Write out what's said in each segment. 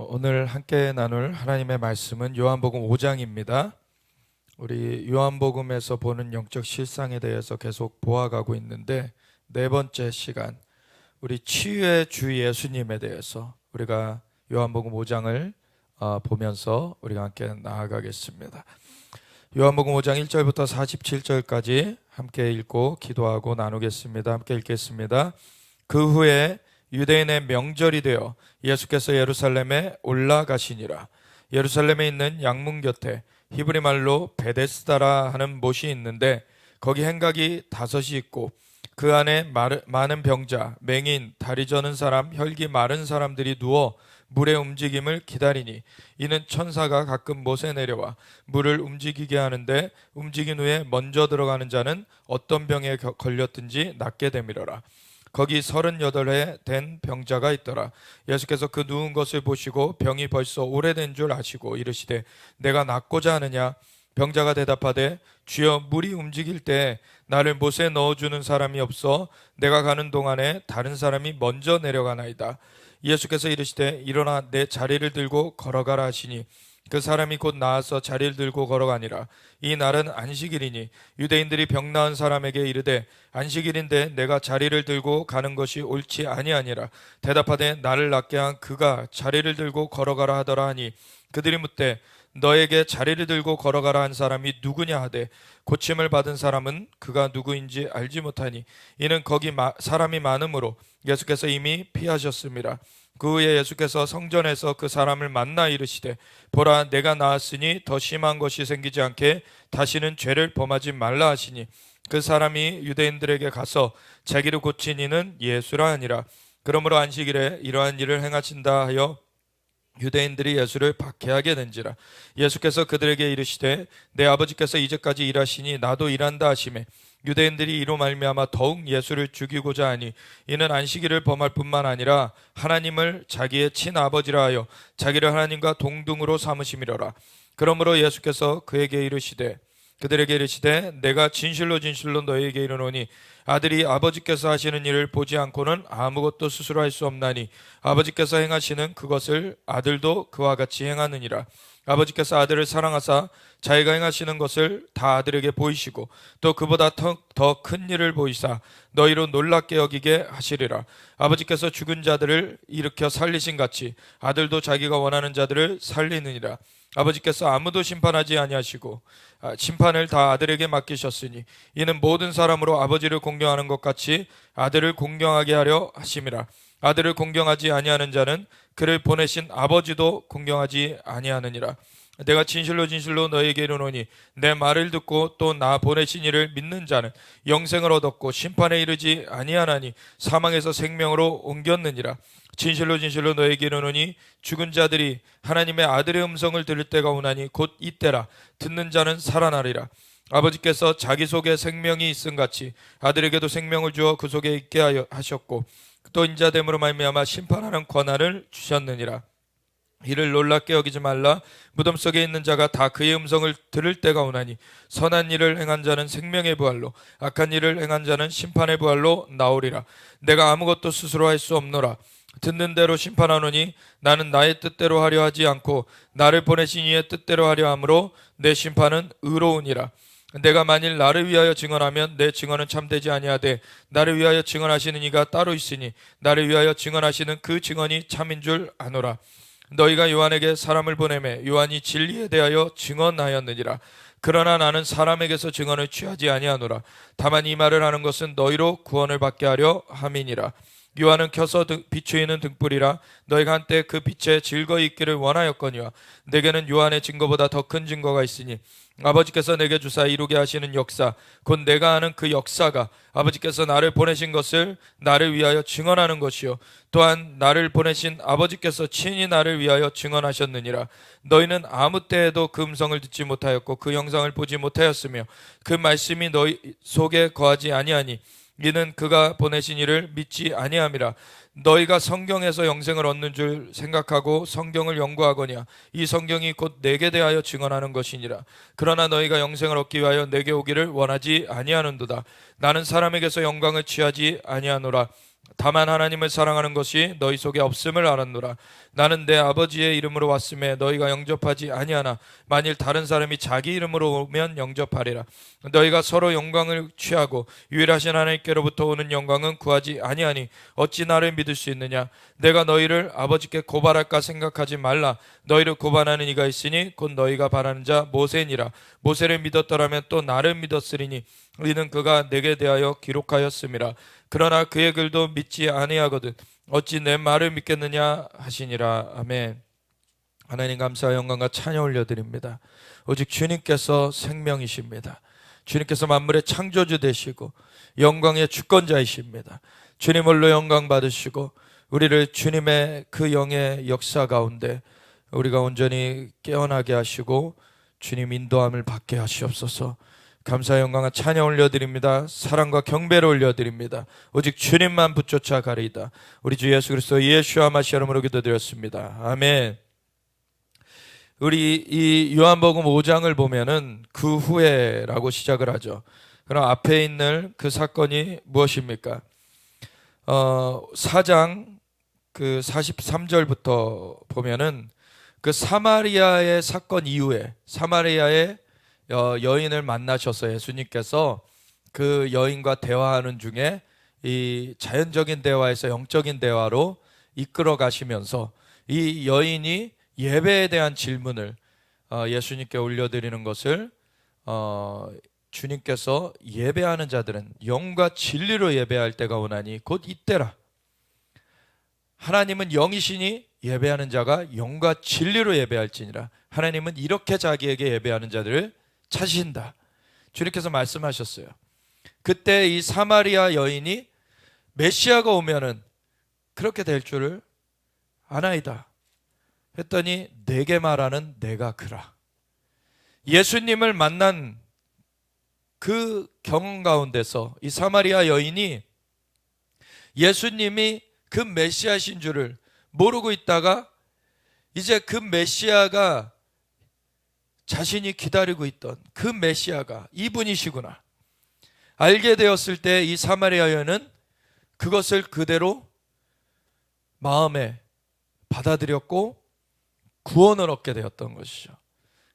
오늘 함께 나눌 하나님의 말씀은 요한복음 5장입니다. 우리 요한복음에서 보는 영적 실상에 대해서 계속 보아가고 있는데, 네 번째 시간, 우리 치유의 주 예수님에 대해서 우리가 요한복음 5장을 보면서 우리가 함께 나아가겠습니다. 요한복음 5장 1절부터 47절까지 함께 읽고 기도하고 나누겠습니다. 함께 읽겠습니다. 그 후에 유대인의 명절이 되어 예수께서 예루살렘에 올라가시니라. 예루살렘에 있는 양문 곁에 히브리 말로 베데스다라 하는 못이 있는데, 거기 행각이 5이 있고 그 안에 많은 병자, 맹인, 다리 저는 사람, 혈기 마른 사람들이 누워 물의 움직임을 기다리니, 이는 천사가 가끔 못에 내려와 물을 움직이게 하는데, 움직인 후에 먼저 들어가는 자는 어떤 병에 걸렸든지 낫게 되밀어라. 거기 38해 된 병자가 있더라. 예수께서 그 누운 것을 보시고 병이 벌써 오래된 줄 아시고 이르시되, 내가 낫고자 하느냐? 병자가 대답하되, 주여, 물이 움직일 때 나를 못에 넣어주는 사람이 없어 내가 가는 동안에 다른 사람이 먼저 내려가나이다. 예수께서 이르시되, 일어나 내 자리를 들고 걸어가라 하시니, 그 사람이 곧 나아서 자리를 들고 걸어가니라. 이 날은 안식일이니 유대인들이 병 나은 사람에게 이르되, 안식일인데 내가 자리를 들고 가는 것이 옳지 아니하니라. 대답하되, 나를 낫게 한 그가 자리를 들고 걸어가라 하더라 하니, 그들이 묻되, 너에게 자리를 들고 걸어가라 한 사람이 누구냐 하되, 고침을 받은 사람은 그가 누구인지 알지 못하니, 이는 거기 사람이 많으므로 예수께서 이미 피하셨습니다. 그 후에 예수께서 성전에서 그 사람을 만나 이르시되, 보라, 내가 나았으니 더 심한 것이 생기지 않게 다시는 죄를 범하지 말라 하시니, 그 사람이 유대인들에게 가서 자기를 고친 이는 예수라 하니라. 그러므로 안식일에 이러한 일을 행하신다 하여 유대인들이 예수를 박해하게 된지라. 예수께서 그들에게 이르시되, 내 아버지께서 이제까지 일하시니 나도 일한다 하시매, 유대인들이 이로 말미암아 더욱 예수를 죽이고자 하니, 이는 안식일을 범할 뿐만 아니라 하나님을 자기의 친아버지라 하여 자기를 하나님과 동등으로 삼으심이로라. 그러므로 예수께서 그들에게 이르시되, 내가 진실로 진실로 너희에게 이르노니, 아들이 아버지께서 하시는 일을 보지 않고는 아무것도 스스로 할 수 없나니, 아버지께서 행하시는 그것을 아들도 그와 같이 행하느니라. 아버지께서 아들을 사랑하사 자기가 행하시는 것을 다 아들에게 보이시고, 또 그보다 더 큰 일을 보이사 너희로 놀랍게 여기게 하시리라. 아버지께서 죽은 자들을 일으켜 살리신 같이 아들도 자기가 원하는 자들을 살리느니라. 아버지께서 아무도 심판하지 아니하시고 심판을 다 아들에게 맡기셨으니, 이는 모든 사람으로 아버지를 공경하는 것 같이 아들을 공경하게 하려 하심이라. 아들을 공경하지 아니하는 자는 그를 보내신 아버지도 공경하지 아니하느니라. 내가 진실로 진실로 너희에게 이르노니, 내 말을 듣고 또 나 보내신 이를 믿는 자는 영생을 얻었고 심판에 이르지 아니하나니 사망에서 생명으로 옮겼느니라. 진실로 진실로 너희에게 이르노니, 죽은 자들이 하나님의 아들의 음성을 들을 때가 오나니 곧 이때라. 듣는 자는 살아나리라. 아버지께서 자기 속에 생명이 있음 같이 아들에게도 생명을 주어 그 속에 있게 하셨고, 또 인자됨으로 말미암아 심판하는 권한을 주셨느니라. 이를 놀랍게 여기지 말라. 무덤 속에 있는 자가 다 그의 음성을 들을 때가 오나니, 선한 일을 행한 자는 생명의 부활로, 악한 일을 행한 자는 심판의 부활로 나오리라. 내가 아무것도 스스로 할 수 없노라. 듣는 대로 심판하노니, 나는 나의 뜻대로 하려 하지 않고 나를 보내신 이의 뜻대로 하려 함으로 내 심판은 의로우니라. 내가 만일 나를 위하여 증언하면 내 증언은 참되지 아니하되, 나를 위하여 증언하시는 이가 따로 있으니 나를 위하여 증언하시는 그 증언이 참인 줄 아노라. 너희가 요한에게 사람을 보내매 요한이 진리에 대하여 증언하였느니라. 그러나 나는 사람에게서 증언을 취하지 아니하노라. 다만 이 말을 하는 것은 너희로 구원을 받게 하려 함이니라. 요한은 켜서 비추이는 등불이라. 너희가 한때 그 빛에 즐거이 있기를 원하였거니와, 내게는 요한의 증거보다 더 큰 증거가 있으니, 아버지께서 내게 주사 이루게 하시는 역사, 곧 내가 아는 그 역사가 아버지께서 나를 보내신 것을 나를 위하여 증언하는 것이요, 또한 나를 보내신 아버지께서 친히 나를 위하여 증언하셨느니라. 너희는 아무 때에도 그 음성을 듣지 못하였고 그 영상을 보지 못하였으며, 그 말씀이 너희 속에 거하지 아니하니, 이는 그가 보내신 이를 믿지 아니함이라. 너희가 성경에서 영생을 얻는 줄 생각하고 성경을 연구하거냐? 이 성경이 곧 내게 대하여 증언하는 것이니라. 그러나 너희가 영생을 얻기 위하여 내게 오기를 원하지 아니하는도다. 나는 사람에게서 영광을 취하지 아니하노라. 다만 하나님을 사랑하는 것이 너희 속에 없음을 알았노라. 나는 내 아버지의 이름으로 왔음에 너희가 영접하지 아니하나 만일 다른 사람이 자기 이름으로 오면 영접하리라. 너희가 서로 영광을 취하고 유일하신 하나님께로부터 오는 영광은 구하지 아니하니 어찌 나를 믿을 수 있느냐. 내가 너희를 아버지께 고발할까 생각하지 말라. 너희를 고발하는 이가 있으니 곧 너희가 바라는 자 모세니라. 모세를 믿었더라면 또 나를 믿었으리니 이는 그가 내게 대하여 기록하였음이라. 그러나 그의 글도 믿지 아니하거든 어찌 내 말을 믿겠느냐 하시니라. 아멘. 하나님 감사와 영광과 찬양 올려드립니다. 오직 주님께서 생명이십니다. 주님께서 만물의 창조주 되시고 영광의 주권자이십니다. 주님 홀로 영광 받으시고 우리를 주님의 그 영의 역사 가운데 우리가 온전히 깨어나게 하시고 주님 인도함을 받게 하시옵소서. 감사 영광과 찬양 올려드립니다. 사랑과 경배를 올려드립니다. 오직 주님만 붙쫓아 가리이다. 우리 주 예수 그리스도 예수와 마시 이름으로 기도드렸습니다. 아멘. 우리 이 요한복음 5장을 보면은 그 후에라고 시작을 하죠. 그럼 앞에 있는 그 사건이 무엇입니까? 4장 그 43절부터 보면은 그 사마리아의 사건 이후에 사마리아의 여인을 만나셔서 예수님께서 그 여인과 대화하는 중에 이 자연적인 대화에서 영적인 대화로 이끌어 가시면서 이 여인이 예배에 대한 질문을 예수님께 올려드리는 것을 주님께서 예배하는 자들은 영과 진리로 예배할 때가 오나니 곧 이때라. 하나님은 영이시니 예배하는 자가 영과 진리로 예배할지니라. 하나님은 이렇게 자기에게 예배하는 자들을 찾으신다. 주님께서 말씀하셨어요. 그때 이 사마리아 여인이 메시아가 오면은 그렇게 될 줄을 아나이다 했더니 내게 말하는 내가 그라. 예수님을 만난 그 경험 가운데서 이 사마리아 여인이 예수님이 그 메시아신 줄을 모르고 있다가 이제 그 메시아가 자신이 기다리고 있던 그 메시아가 이분이시구나 알게 되었을 때 이 사마리아 여인은 그것을 그대로 마음에 받아들였고 구원을 얻게 되었던 것이죠.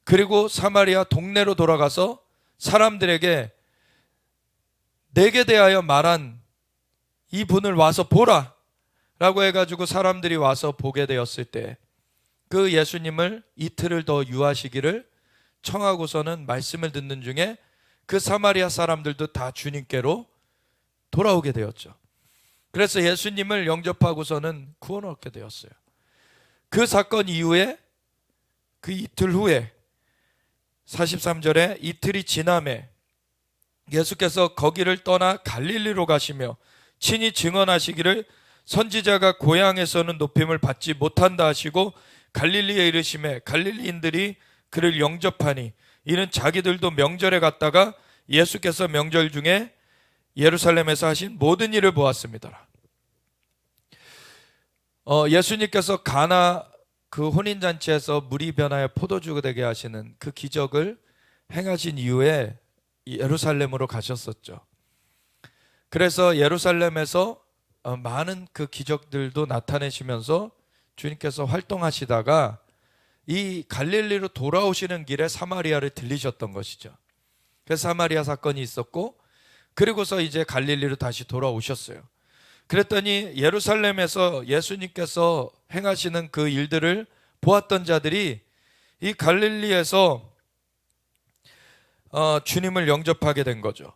그리고 사마리아 동네로 돌아가서 사람들에게 내게 대하여 말한 이분을 와서 보라 라고 해가지고 사람들이 와서 보게 되었을 때 그 예수님을 이틀을 더 유하시기를 청하고서는 말씀을 듣는 중에 그 사마리아 사람들도 다 주님께로 돌아오게 되었죠. 그래서 예수님을 영접하고서는 구원을 얻게 되었어요. 그 사건 이후에 그 이틀 후에 43절에 이틀이 지남에 예수께서 거기를 떠나 갈릴리로 가시며 친히 증언하시기를 선지자가 고향에서는 높임을 받지 못한다 하시고 갈릴리에 이르심에 갈릴리인들이 그를 영접하니 이는 자기들도 명절에 갔다가 예수께서 명절 중에 예루살렘에서 하신 모든 일을 보았습니다. 예수님께서 가나 그 혼인잔치에서 물이 변하여 포도주가 되게 하시는 그 기적을 행하신 이후에 예루살렘으로 가셨었죠. 그래서 예루살렘에서 많은 그 기적들도 나타내시면서 주님께서 활동하시다가 이 갈릴리로 돌아오시는 길에 사마리아를 들리셨던 것이죠. 그래서 사마리아 사건이 있었고 그리고서 이제 갈릴리로 다시 돌아오셨어요. 그랬더니 예루살렘에서 예수님께서 행하시는 그 일들을 보았던 자들이 이 갈릴리에서 주님을 영접하게 된 거죠.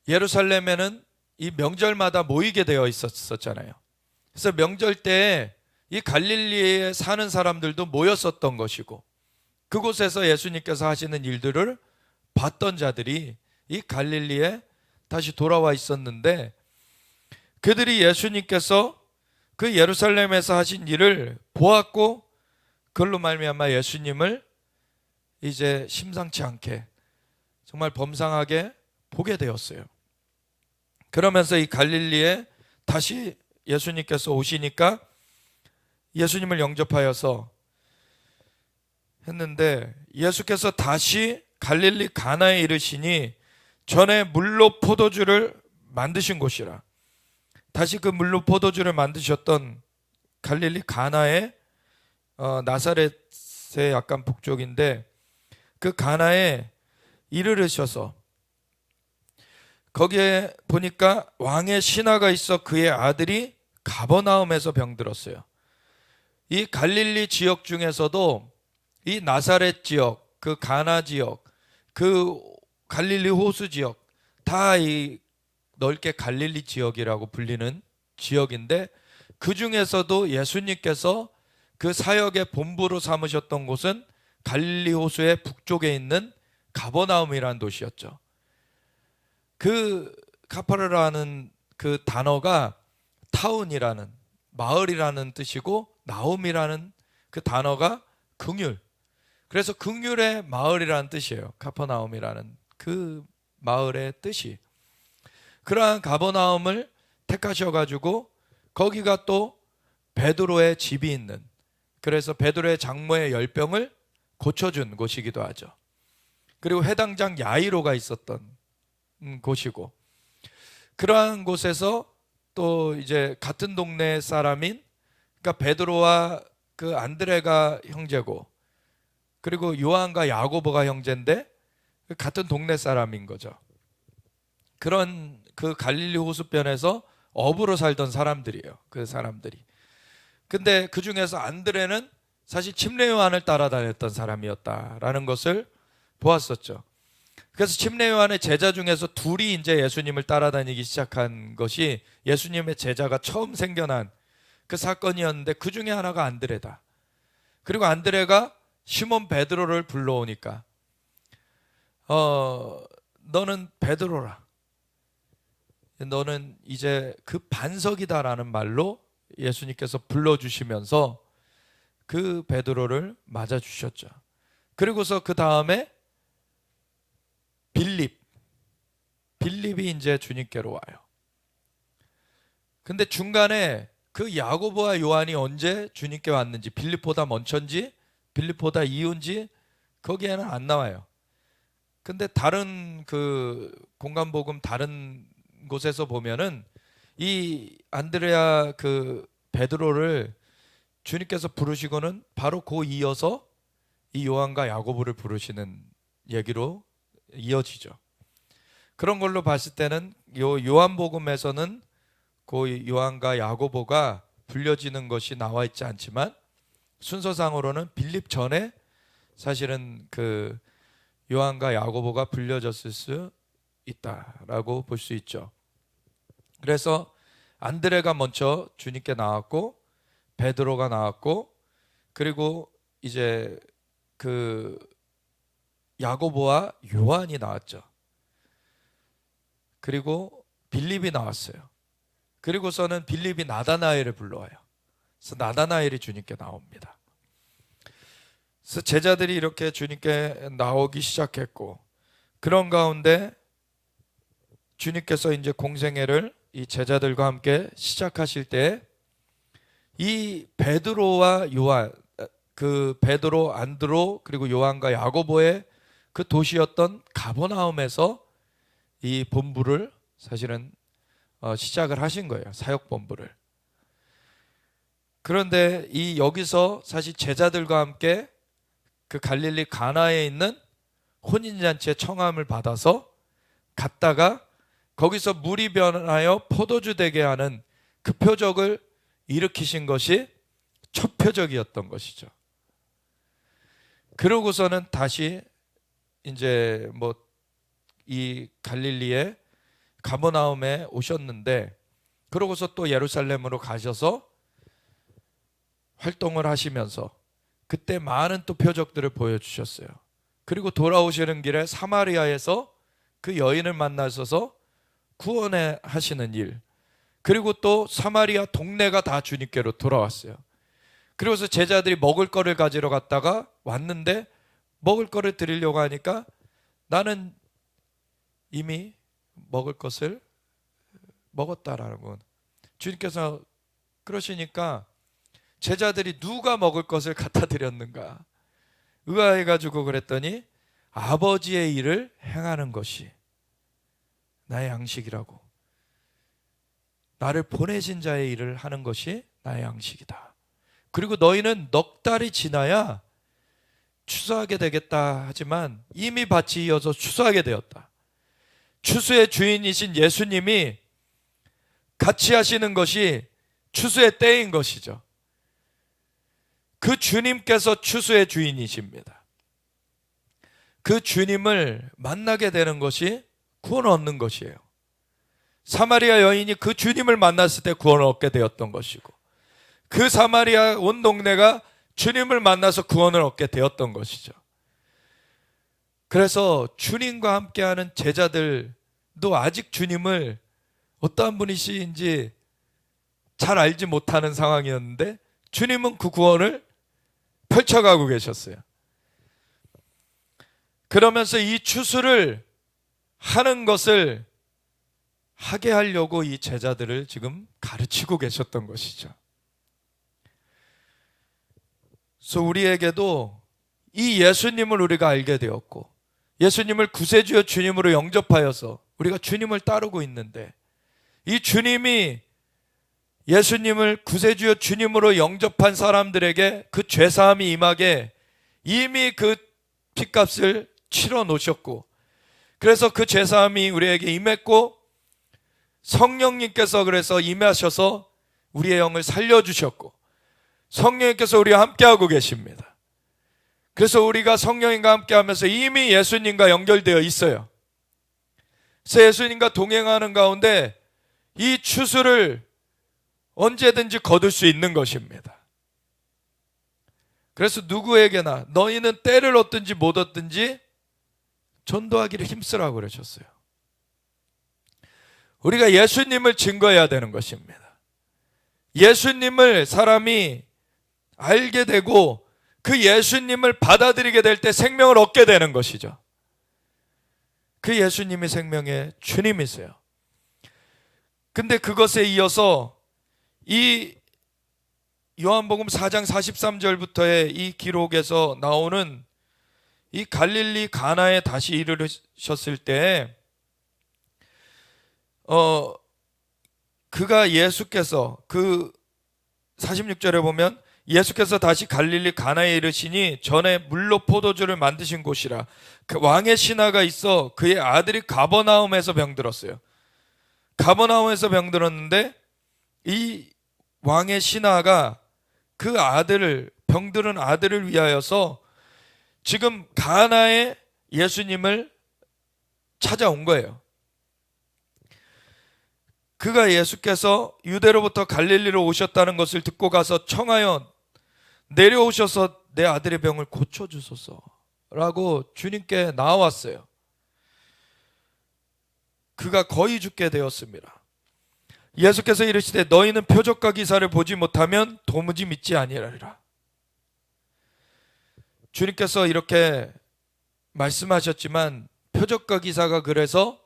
예루살렘에는 이 명절마다 모이게 되어 있었잖아요. 그래서 명절 때 이 갈릴리에 사는 사람들도 모였었던 것이고 그곳에서 예수님께서 하시는 일들을 봤던 자들이 이 갈릴리에 다시 돌아와 있었는데 그들이 예수님께서 그 예루살렘에서 하신 일을 보았고 그걸로 말미암아 예수님을 이제 심상치 않게 정말 범상하게 보게 되었어요. 그러면서 이 갈릴리에 다시 예수님께서 오시니까 예수님을 영접하여서 했는데 예수께서 다시 갈릴리 가나에 이르시니 전에 물로 포도주를 만드신 곳이라. 다시 그 물로 포도주를 만드셨던 갈릴리 가나의 나사렛의 약간 북쪽인데, 그 가나에 이르르셔서 거기에 보니까 왕의 신하가 있어 그의 아들이 가버나움에서 병들었어요. 이 갈릴리 지역 중에서도 이 나사렛 지역, 그 가나 지역, 그 갈릴리 호수 지역, 다 이 넓게 갈릴리 지역이라고 불리는 지역인데, 그 중에서도 예수님께서 그 사역의 본부로 삼으셨던 곳은 갈릴리 호수의 북쪽에 있는 가버나움이라는 도시였죠. 그 카파르라는 그 단어가 타운이라는, 마을이라는 뜻이고, 나움이라는 그 단어가 긍휼, 그래서 긍휼의 마을이라는 뜻이에요. 카퍼나움이라는 그 마을의 뜻이. 그러한 가버나움을 택하셔가지고 거기가 또 베드로의 집이 있는, 그래서 베드로의 장모의 열병을 고쳐준 곳이기도 하죠. 그리고 회당장 야이로가 있었던 곳이고, 그러한 곳에서 또 이제 같은 동네 사람인, 그러니까 베드로와 그 안드레가 형제고, 그리고 요한과 야고보가 형제인데 같은 동네 사람인 거죠. 그런 그 갈릴리 호수변에서 어부로 살던 사람들이에요. 그 사람들이. 근데 그 중에서 안드레는 사실 침례 요한을 따라다녔던 사람이었다라는 것을 보았었죠. 그래서 침례 요한의 제자 중에서 둘이 이제 예수님을 따라다니기 시작한 것이 예수님의 제자가 처음 생겨난 그 사건이었는데, 그 중에 하나가 안드레다. 그리고 안드레가 시몬 베드로를 불러오니까 너는 베드로라, 너는 이제 그 반석이다라는 말로 예수님께서 불러주시면서 그 베드로를 맞아주셨죠. 그리고서 그 다음에 빌립이 이제 주님께로 와요. 근데 중간에 그 야고보와 요한이 언제 주님께 왔는지, 빌립보다 먼저인지 빌립보다 이후인지 거기에는 안 나와요. 근데 다른 그 공간복음 다른 곳에서 보면은 이 안드레아 그 베드로를 주님께서 부르시고는 바로 그 이어서 이 요한과 야고보를 부르시는 얘기로 이어지죠. 그런 걸로 봤을 때는 요한복음에서는 그 요한과 야고보가 불려지는 것이 나와 있지 않지만, 순서상으로는 빌립 전에 사실은 그 요한과 야고보가 불려졌을 수 있다라고 볼 수 있죠. 그래서 안드레가 먼저 주님께 나왔고, 베드로가 나왔고, 그리고 이제 그 야고보와 요한이 나왔죠. 그리고 빌립이 나왔어요. 그리고서는 빌립이 나다나엘을 불러와요. 그래서 나다나엘이 주님께 나옵니다. 그래서 제자들이 이렇게 주님께 나오기 시작했고, 그런 가운데 주님께서 이제 공생애를 이 제자들과 함께 시작하실 때, 이 베드로와 요한, 그 베드로, 안드로, 그리고 요한과 야고보의 그 도시였던 가버나움에서 이 본부를 사실은 시작을 하신 거예요. 사역 본부를. 그런데 이 여기서 사실 제자들과 함께 그 갈릴리 가나에 있는 혼인잔치의 청함을 받아서 갔다가 거기서 물이 변하여 포도주 되게 하는 그 표적을 일으키신 것이 첫 표적이었던 것이죠. 그러고서는 다시 이제 뭐 이 갈릴리의 가버나움에 오셨는데, 그러고서 또 예루살렘으로 가셔서 활동을 하시면서 그때 많은 또 표적들을 보여주셨어요. 그리고 돌아오시는 길에 사마리아에서 그 여인을 만나셔서 구원해 하시는 일, 그리고 또 사마리아 동네가 다 주님께로 돌아왔어요. 그리고서 제자들이 먹을 거를 가지러 갔다가 왔는데, 먹을 거를 드리려고 하니까 나는 이미 먹을 것을 먹었다라는 건, 주님께서 그러시니까 제자들이 누가 먹을 것을 갖다 드렸는가 의아해가지고 그랬더니, 아버지의 일을 행하는 것이 나의 양식이라고. 나를 보내신 자의 일을 하는 것이 나의 양식이다. 그리고 너희는 넉 달이 지나야 추수하게 되겠다 하지만 이미 밭이 이어서 추수하게 되었다. 추수의 주인이신 예수님이 같이 하시는 것이 추수의 때인 것이죠. 그 주님께서 추수의 주인이십니다. 그 주님을 만나게 되는 것이 구원을 얻는 것이에요. 사마리아 여인이 그 주님을 만났을 때 구원을 얻게 되었던 것이고, 그 사마리아 온 동네가 주님을 만나서 구원을 얻게 되었던 것이죠. 그래서 주님과 함께하는 제자들도 아직 주님을 어떠한 분이신지 잘 알지 못하는 상황이었는데 주님은 그 구원을 펼쳐가고 계셨어요. 그러면서 이 추수를 하는 것을 하게 하려고 이 제자들을 지금 가르치고 계셨던 것이죠. 그래서 우리에게도 이 예수님을 우리가 알게 되었고, 예수님을 구세주여 주님으로 영접하여서 우리가 주님을 따르고 있는데, 이 주님이 예수님을 구세주여 주님으로 영접한 사람들에게 그 죄사함이 임하게 이미 그 핏값을 치러 놓으셨고, 그래서 그 죄사함이 우리에게 임했고, 성령님께서 그래서 임하셔서 우리의 영을 살려주셨고, 성령님께서 우리와 함께하고 계십니다. 그래서 우리가 성령님과 함께하면서 이미 예수님과 연결되어 있어요. 그래서 예수님과 동행하는 가운데 이 추수를 언제든지 거둘 수 있는 것입니다. 그래서 누구에게나 너희는 때를 얻든지 못 얻든지 전도하기를 힘쓰라고 그러셨어요. 우리가 예수님을 증거해야 되는 것입니다. 예수님을 사람이 알게 되고 그 예수님을 받아들이게 될 때 생명을 얻게 되는 것이죠. 그 예수님이 생명의 주님이세요. 근데 그것에 이어서 이 요한복음 4장 43절부터의 이 기록에서 나오는 이 갈릴리 가나에 다시 이르셨을 때 그가 예수께서 그 46절에 보면 예수께서 다시 갈릴리 가나에 이르시니 전에 물로 포도주를 만드신 곳이라. 그 왕의 신하가 있어 그의 아들이 가버나움에서 병들었어요. 가버나움에서 병들었는데 이 왕의 신하가 그 아들을, 병들은 아들을 위하여서 지금 가나에 예수님을 찾아온 거예요. 그가 예수께서 유대로부터 갈릴리로 오셨다는 것을 듣고 가서 청하여 내려오셔서 내 아들의 병을 고쳐주소서 라고 주님께 나왔어요. 그가 거의 죽게 되었습니다. 예수께서 이르시되 너희는 표적과 기사를 보지 못하면 도무지 믿지 아니하리라. 주님께서 이렇게 말씀하셨지만 표적과 기사가 그래서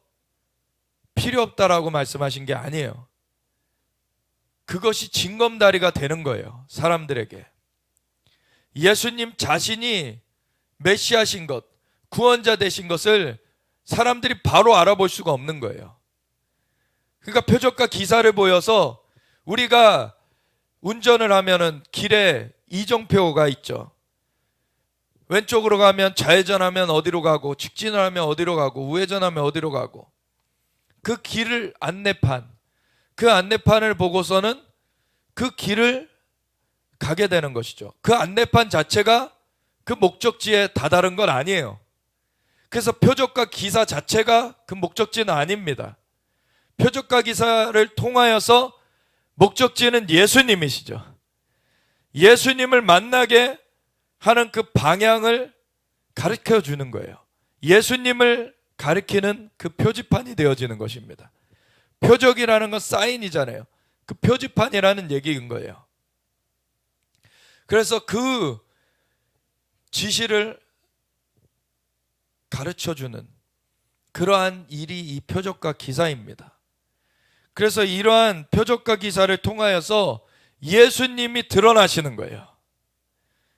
필요 없다라고 말씀하신 게 아니에요. 그것이 징검다리가 되는 거예요. 사람들에게. 예수님 자신이 메시아신 것, 구원자 되신 것을 사람들이 바로 알아볼 수가 없는 거예요. 그러니까 표적과 기사를 보여서 우리가 운전을 하면은 길에 이정표가 있죠. 왼쪽으로 가면 좌회전하면 어디로 가고, 직진을 하면 어디로 가고, 우회전하면 어디로 가고, 그 길을 안내판, 그 안내판을 보고서는 그 길을 가게 되는 것이죠. 그 안내판 자체가 그 목적지에 다다른 건 아니에요. 그래서 표적과 기사 자체가 그 목적지는 아닙니다. 표적과 기사를 통하여서 목적지는 예수님이시죠. 예수님을 만나게 하는 그 방향을 가르쳐 주는 거예요. 예수님을 가리키는 그 표지판이 되어지는 것입니다. 표적이라는 건 사인이잖아요. 그 표지판이라는 얘기인 거예요. 그래서 그 지시를 가르쳐주는 그러한 일이 이 표적과 기사입니다. 그래서 이러한 표적과 기사를 통하여서 예수님이 드러나시는 거예요.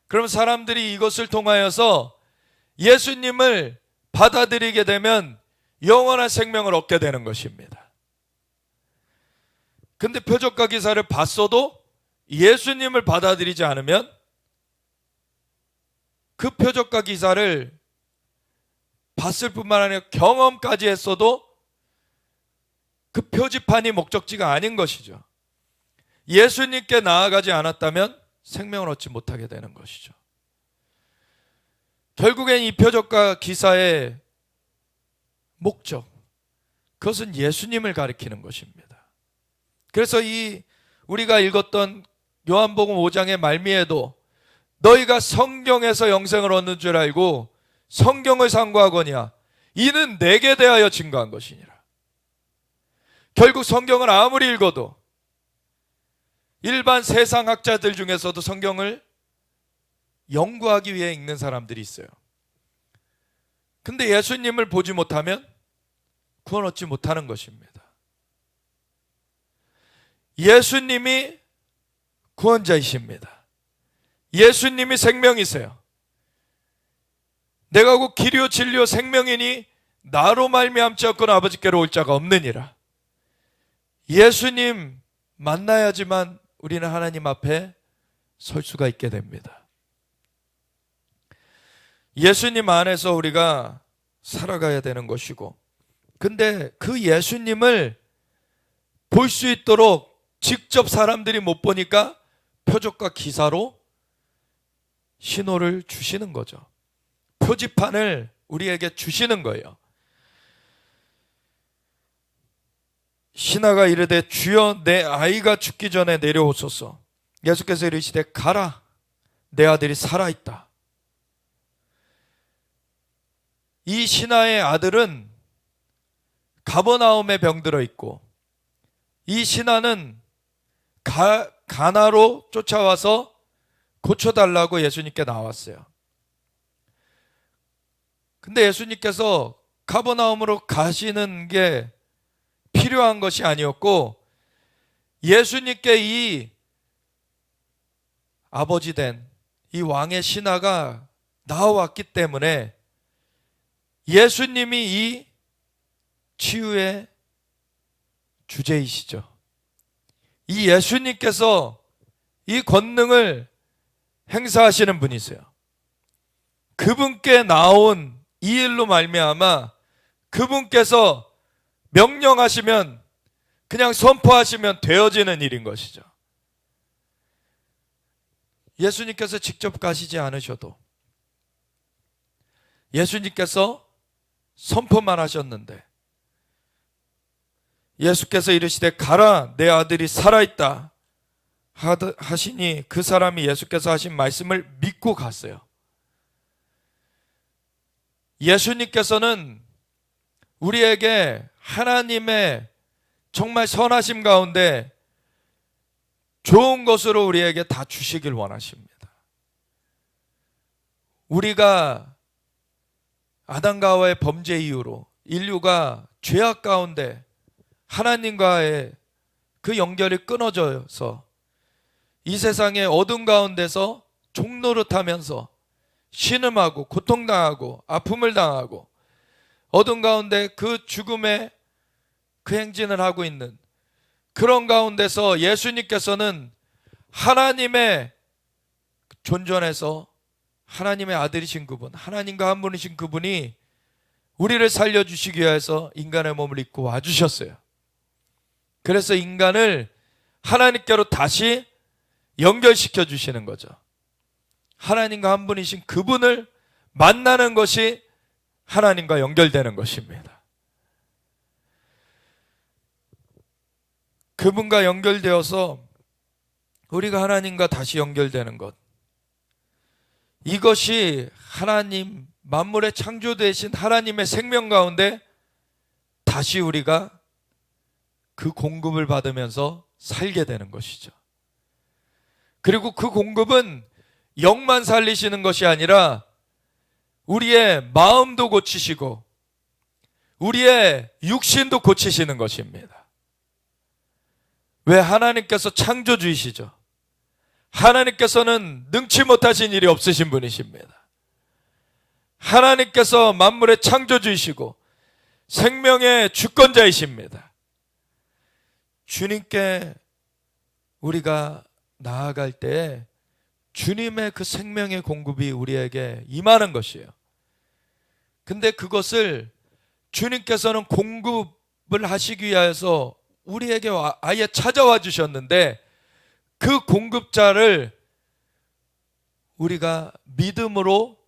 그럼 사람들이 이것을 통하여서 예수님을 받아들이게 되면 영원한 생명을 얻게 되는 것입니다. 근데 표적과 기사를 봤어도 예수님을 받아들이지 않으면 그 표적과 기사를 봤을 뿐만 아니라 경험까지 했어도 그 표지판이 목적지가 아닌 것이죠. 예수님께 나아가지 않았다면 생명을 얻지 못하게 되는 것이죠. 결국엔 이 표적과 기사의 목적, 그것은 예수님을 가리키는 것입니다. 그래서 우리가 읽었던 요한복음 5장의 말미에도 너희가 성경에서 영생을 얻는 줄 알고 성경을 상고하거냐 이는 내게 대하여 증거한 것이니라. 결국 성경을 아무리 읽어도 일반 세상 학자들 중에서도 성경을 연구하기 위해 읽는 사람들이 있어요. 근데 예수님을 보지 못하면 구원 얻지 못하는 것입니다. 예수님이 구원자이십니다. 예수님이 생명이세요. 내가 곧 길이요 진리요 생명이니 나로 말미암지 않고는 아버지께로 올 자가 없느니라. 예수님 만나야지만 우리는 하나님 앞에 설 수가 있게 됩니다. 예수님 안에서 우리가 살아가야 되는 것이고, 근데 그 예수님을 볼 수 있도록 직접 사람들이 못 보니까 표적과 기사로 신호를 주시는 거죠. 표지판을 우리에게 주시는 거예요. 신하가 이르되 주여 내 아이가 죽기 전에 내려오소서. 예수께서 이르시되 가라 내 아들이 살아있다. 이 신하의 아들은 가버나움에 병들어 있고, 이 신하는 가나로 쫓아와서 고쳐달라고 예수님께 나왔어요. 근데 예수님께서 가버나움으로 가시는 게 필요한 것이 아니었고, 예수님께 이 아버지 된 이 왕의 신하가 나와왔기 때문에 예수님이 이 치유의 주제이시죠. 이 예수님께서 이 권능을 행사하시는 분이세요. 그분께 나온 이 일로 말미암아 그분께서 명령하시면, 그냥 선포하시면 되어지는 일인 것이죠. 예수님께서 직접 가시지 않으셔도 예수님께서 선포만 하셨는데, 예수께서 이르시되 가라 내 아들이 살아있다 하시니 그 사람이 예수께서 하신 말씀을 믿고 갔어요. 예수님께서는 우리에게 하나님의 정말 선하심 가운데 좋은 것으로 우리에게 다 주시길 원하십니다. 우리가 아담과 하와의 범죄 이후로 인류가 죄악 가운데 하나님과의 그 연결이 끊어져서 이 세상의 어둠 가운데서 종노릇하면서 신음하고 고통당하고 아픔을 당하고 어둠 가운데 그 죽음의 그 행진을 하고 있는 그런 가운데서 예수님께서는 하나님의 존전에서 하나님의 아들이신 그분, 하나님과 한 분이신 그분이 우리를 살려주시기 위해서 인간의 몸을 입고 와주셨어요. 그래서 인간을 하나님께로 다시 연결시켜 주시는 거죠. 하나님과 한 분이신 그분을 만나는 것이 하나님과 연결되는 것입니다. 그분과 연결되어서 우리가 하나님과 다시 연결되는 것, 이것이 하나님 만물의 창조되신 하나님의 생명 가운데 다시 우리가 그 공급을 받으면서 살게 되는 것이죠. 그리고 그 공급은 영만 살리시는 것이 아니라 우리의 마음도 고치시고 우리의 육신도 고치시는 것입니다. 왜? 하나님께서 창조주이시죠. 하나님께서는 능치 못하신 일이 없으신 분이십니다. 하나님께서 만물의 창조주이시고 생명의 주권자이십니다. 주님께 우리가 나아갈 때 주님의 그 생명의 공급이 우리에게 임하는 것이에요. 근데 그것을 주님께서는 공급을 하시기 위해서 우리에게 아예 찾아와 주셨는데, 그 공급자를 우리가 믿음으로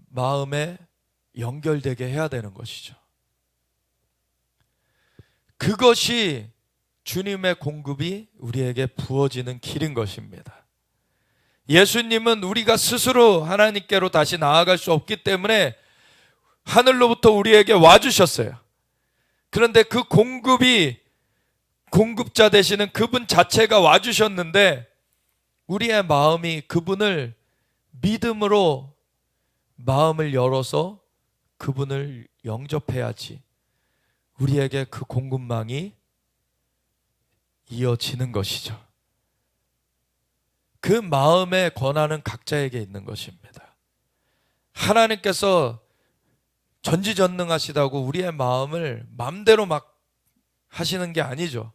마음에 연결되게 해야 되는 것이죠. 그것이 주님의 공급이 우리에게 부어지는 길인 것입니다. 예수님은 우리가 스스로 하나님께로 다시 나아갈 수 없기 때문에 하늘로부터 우리에게 와주셨어요. 그런데 그 공급자 되시는 그분 자체가 와주셨는데, 우리의 마음이 그분을 믿음으로 마음을 열어서 그분을 영접해야지 우리에게 그 공급망이 이어지는 것이죠. 그 마음의 권한은 각자에게 있는 것입니다. 하나님께서 전지전능하시다고 우리의 마음을 마음대로 막 하시는 게 아니죠.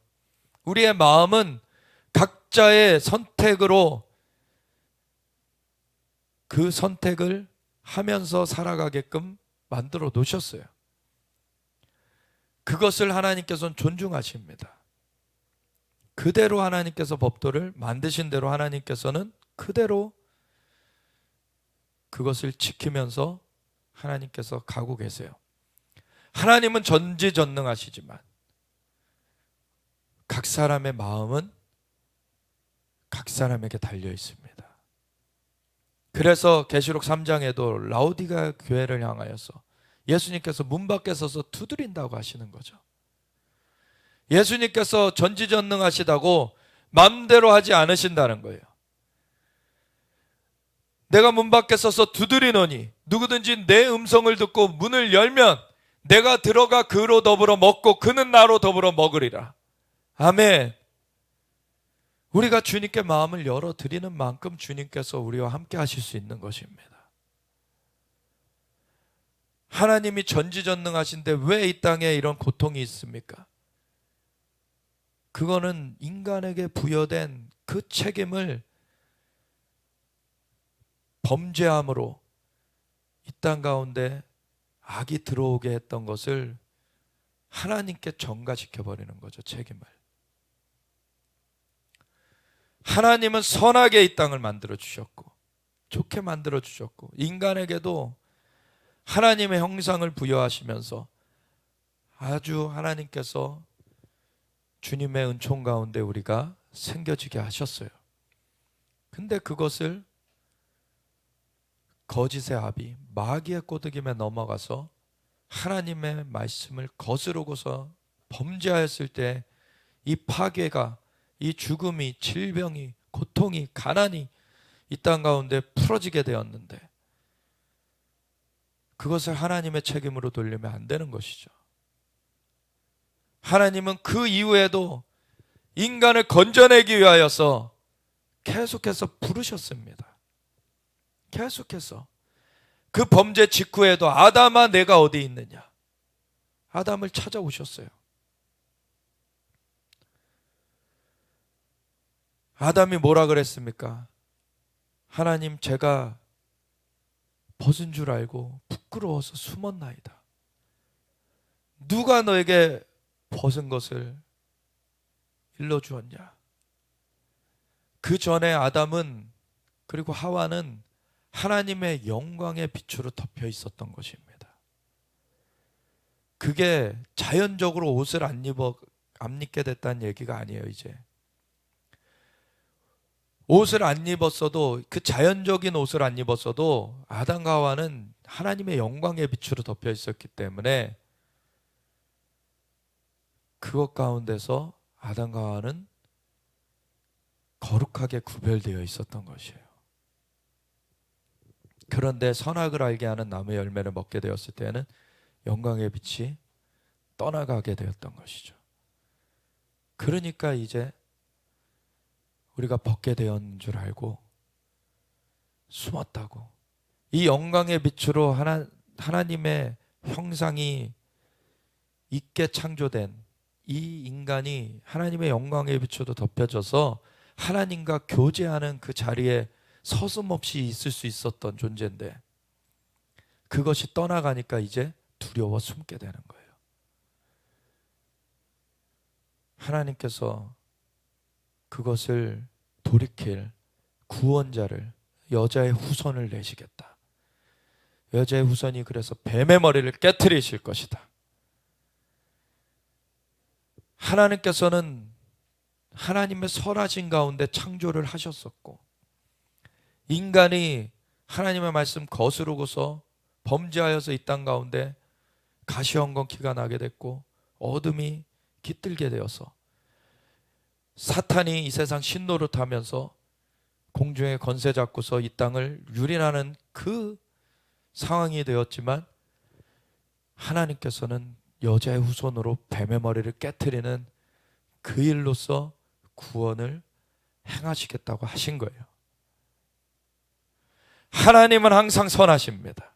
우리의 마음은 각자의 선택으로 그 선택을 하면서 살아가게끔 만들어 놓으셨어요. 그것을 하나님께서는 존중하십니다. 그대로 하나님께서 법도를 만드신 대로 하나님께서는 그대로 그것을 지키면서 하나님께서 가고 계세요. 하나님은 전지전능하시지만 각 사람의 마음은 각 사람에게 달려 있습니다. 그래서 계시록 3장에도 라오디가 교회를 향하여서 예수님께서 문 밖에 서서 두드린다고 하시는 거죠. 예수님께서 전지전능하시다고 마음대로 하지 않으신다는 거예요. 내가 문 밖에 서서 두드리노니 누구든지 내 음성을 듣고 문을 열면 내가 들어가 그로 더불어 먹고 그는 나로 더불어 먹으리라. 아멘. 우리가 주님께 마음을 열어드리는 만큼 주님께서 우리와 함께 하실 수 있는 것입니다. 하나님이 전지전능하신데 왜 이 땅에 이런 고통이 있습니까? 그거는 인간에게 부여된 그 책임을 범죄함으로 이 땅 가운데 악이 들어오게 했던 것을 하나님께 전가시켜버리는 거죠, 책임을. 하나님은 선하게 이 땅을 만들어 주셨고 좋게 만들어 주셨고 인간에게도 하나님의 형상을 부여하시면서 아주 하나님께서 주님의 은총 가운데 우리가 생겨지게 하셨어요. 근데 그것을 거짓의 아비 마귀의 꼬드김에 넘어가서 하나님의 말씀을 거스르고서 범죄하였을 때 이 파괴가, 이 죽음이, 질병이, 고통이, 가난이 이 땅 가운데 풀어지게 되었는데 그것을 하나님의 책임으로 돌리면 안 되는 것이죠. 하나님은 그 이후에도 인간을 건져내기 위하여서 계속해서 부르셨습니다. 계속해서. 그 범죄 직후에도 아담아 내가 어디 있느냐, 아담을 찾아오셨어요. 아담이 뭐라 그랬습니까? 하나님, 제가 벗은 줄 알고 부끄러워서 숨었나이다. 누가 너에게 벗은 것을 일러주었냐? 그 전에 아담은, 그리고 하와는 하나님의 영광의 빛으로 덮여 있었던 것입니다. 그게 자연적으로 옷을 안 입게 됐다는 얘기가 아니에요. 이제 옷을 안 입었어도, 그 자연적인 옷을 안 입었어도 아담과 하와는 하나님의 영광의 빛으로 덮여 있었기 때문에 그것 가운데서 아담과 하와는 거룩하게 구별되어 있었던 것이에요. 그런데 선악을 알게 하는 나무의 열매를 먹게 되었을 때는 영광의 빛이 떠나가게 되었던 것이죠. 그러니까 이제 우리가 벗게 되었는 줄 알고 숨었다고. 이 영광의 빛으로 하나님의 형상이 있게 창조된 이 인간이 하나님의 영광의 빛으로 덮여져서 하나님과 교제하는 그 자리에 서슴없이 있을 수 있었던 존재인데, 그것이 떠나가니까 이제 두려워 숨게 되는 거예요. 하나님께서 그것을 돌이킬 구원자를, 여자의 후손을 내시겠다. 여자의 후손이 그래서 뱀의 머리를 깨트리실 것이다. 하나님께서는 하나님의 선하신 가운데 창조를 하셨었고, 인간이 하나님의 말씀 거스르고서 범죄하여서 이 땅 가운데 가시헌건키가 나게 됐고 어둠이 깃들게 되어서 사탄이 이 세상 신노릇하면서 공중에 권세 잡고서 이 땅을 유린하는 그 상황이 되었지만, 하나님께서는 여자의 후손으로 뱀의 머리를 깨트리는 그 일로서 구원을 행하시겠다고 하신 거예요. 하나님은 항상 선하십니다.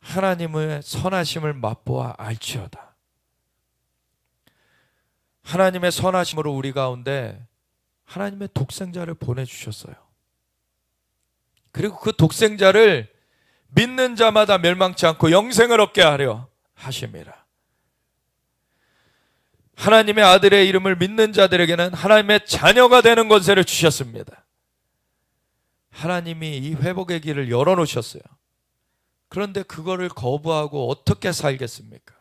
하나님의 선하심을 맛보아 알지어다. 하나님의 선하심으로 우리 가운데 하나님의 독생자를 보내주셨어요. 그리고 그 독생자를 믿는 자마다 멸망치 않고 영생을 얻게 하려 하심이라. 하나님의 아들의 이름을 믿는 자들에게는 하나님의 자녀가 되는 권세를 주셨습니다. 하나님이 이 회복의 길을 열어놓으셨어요. 그런데 그거를 거부하고 어떻게 살겠습니까?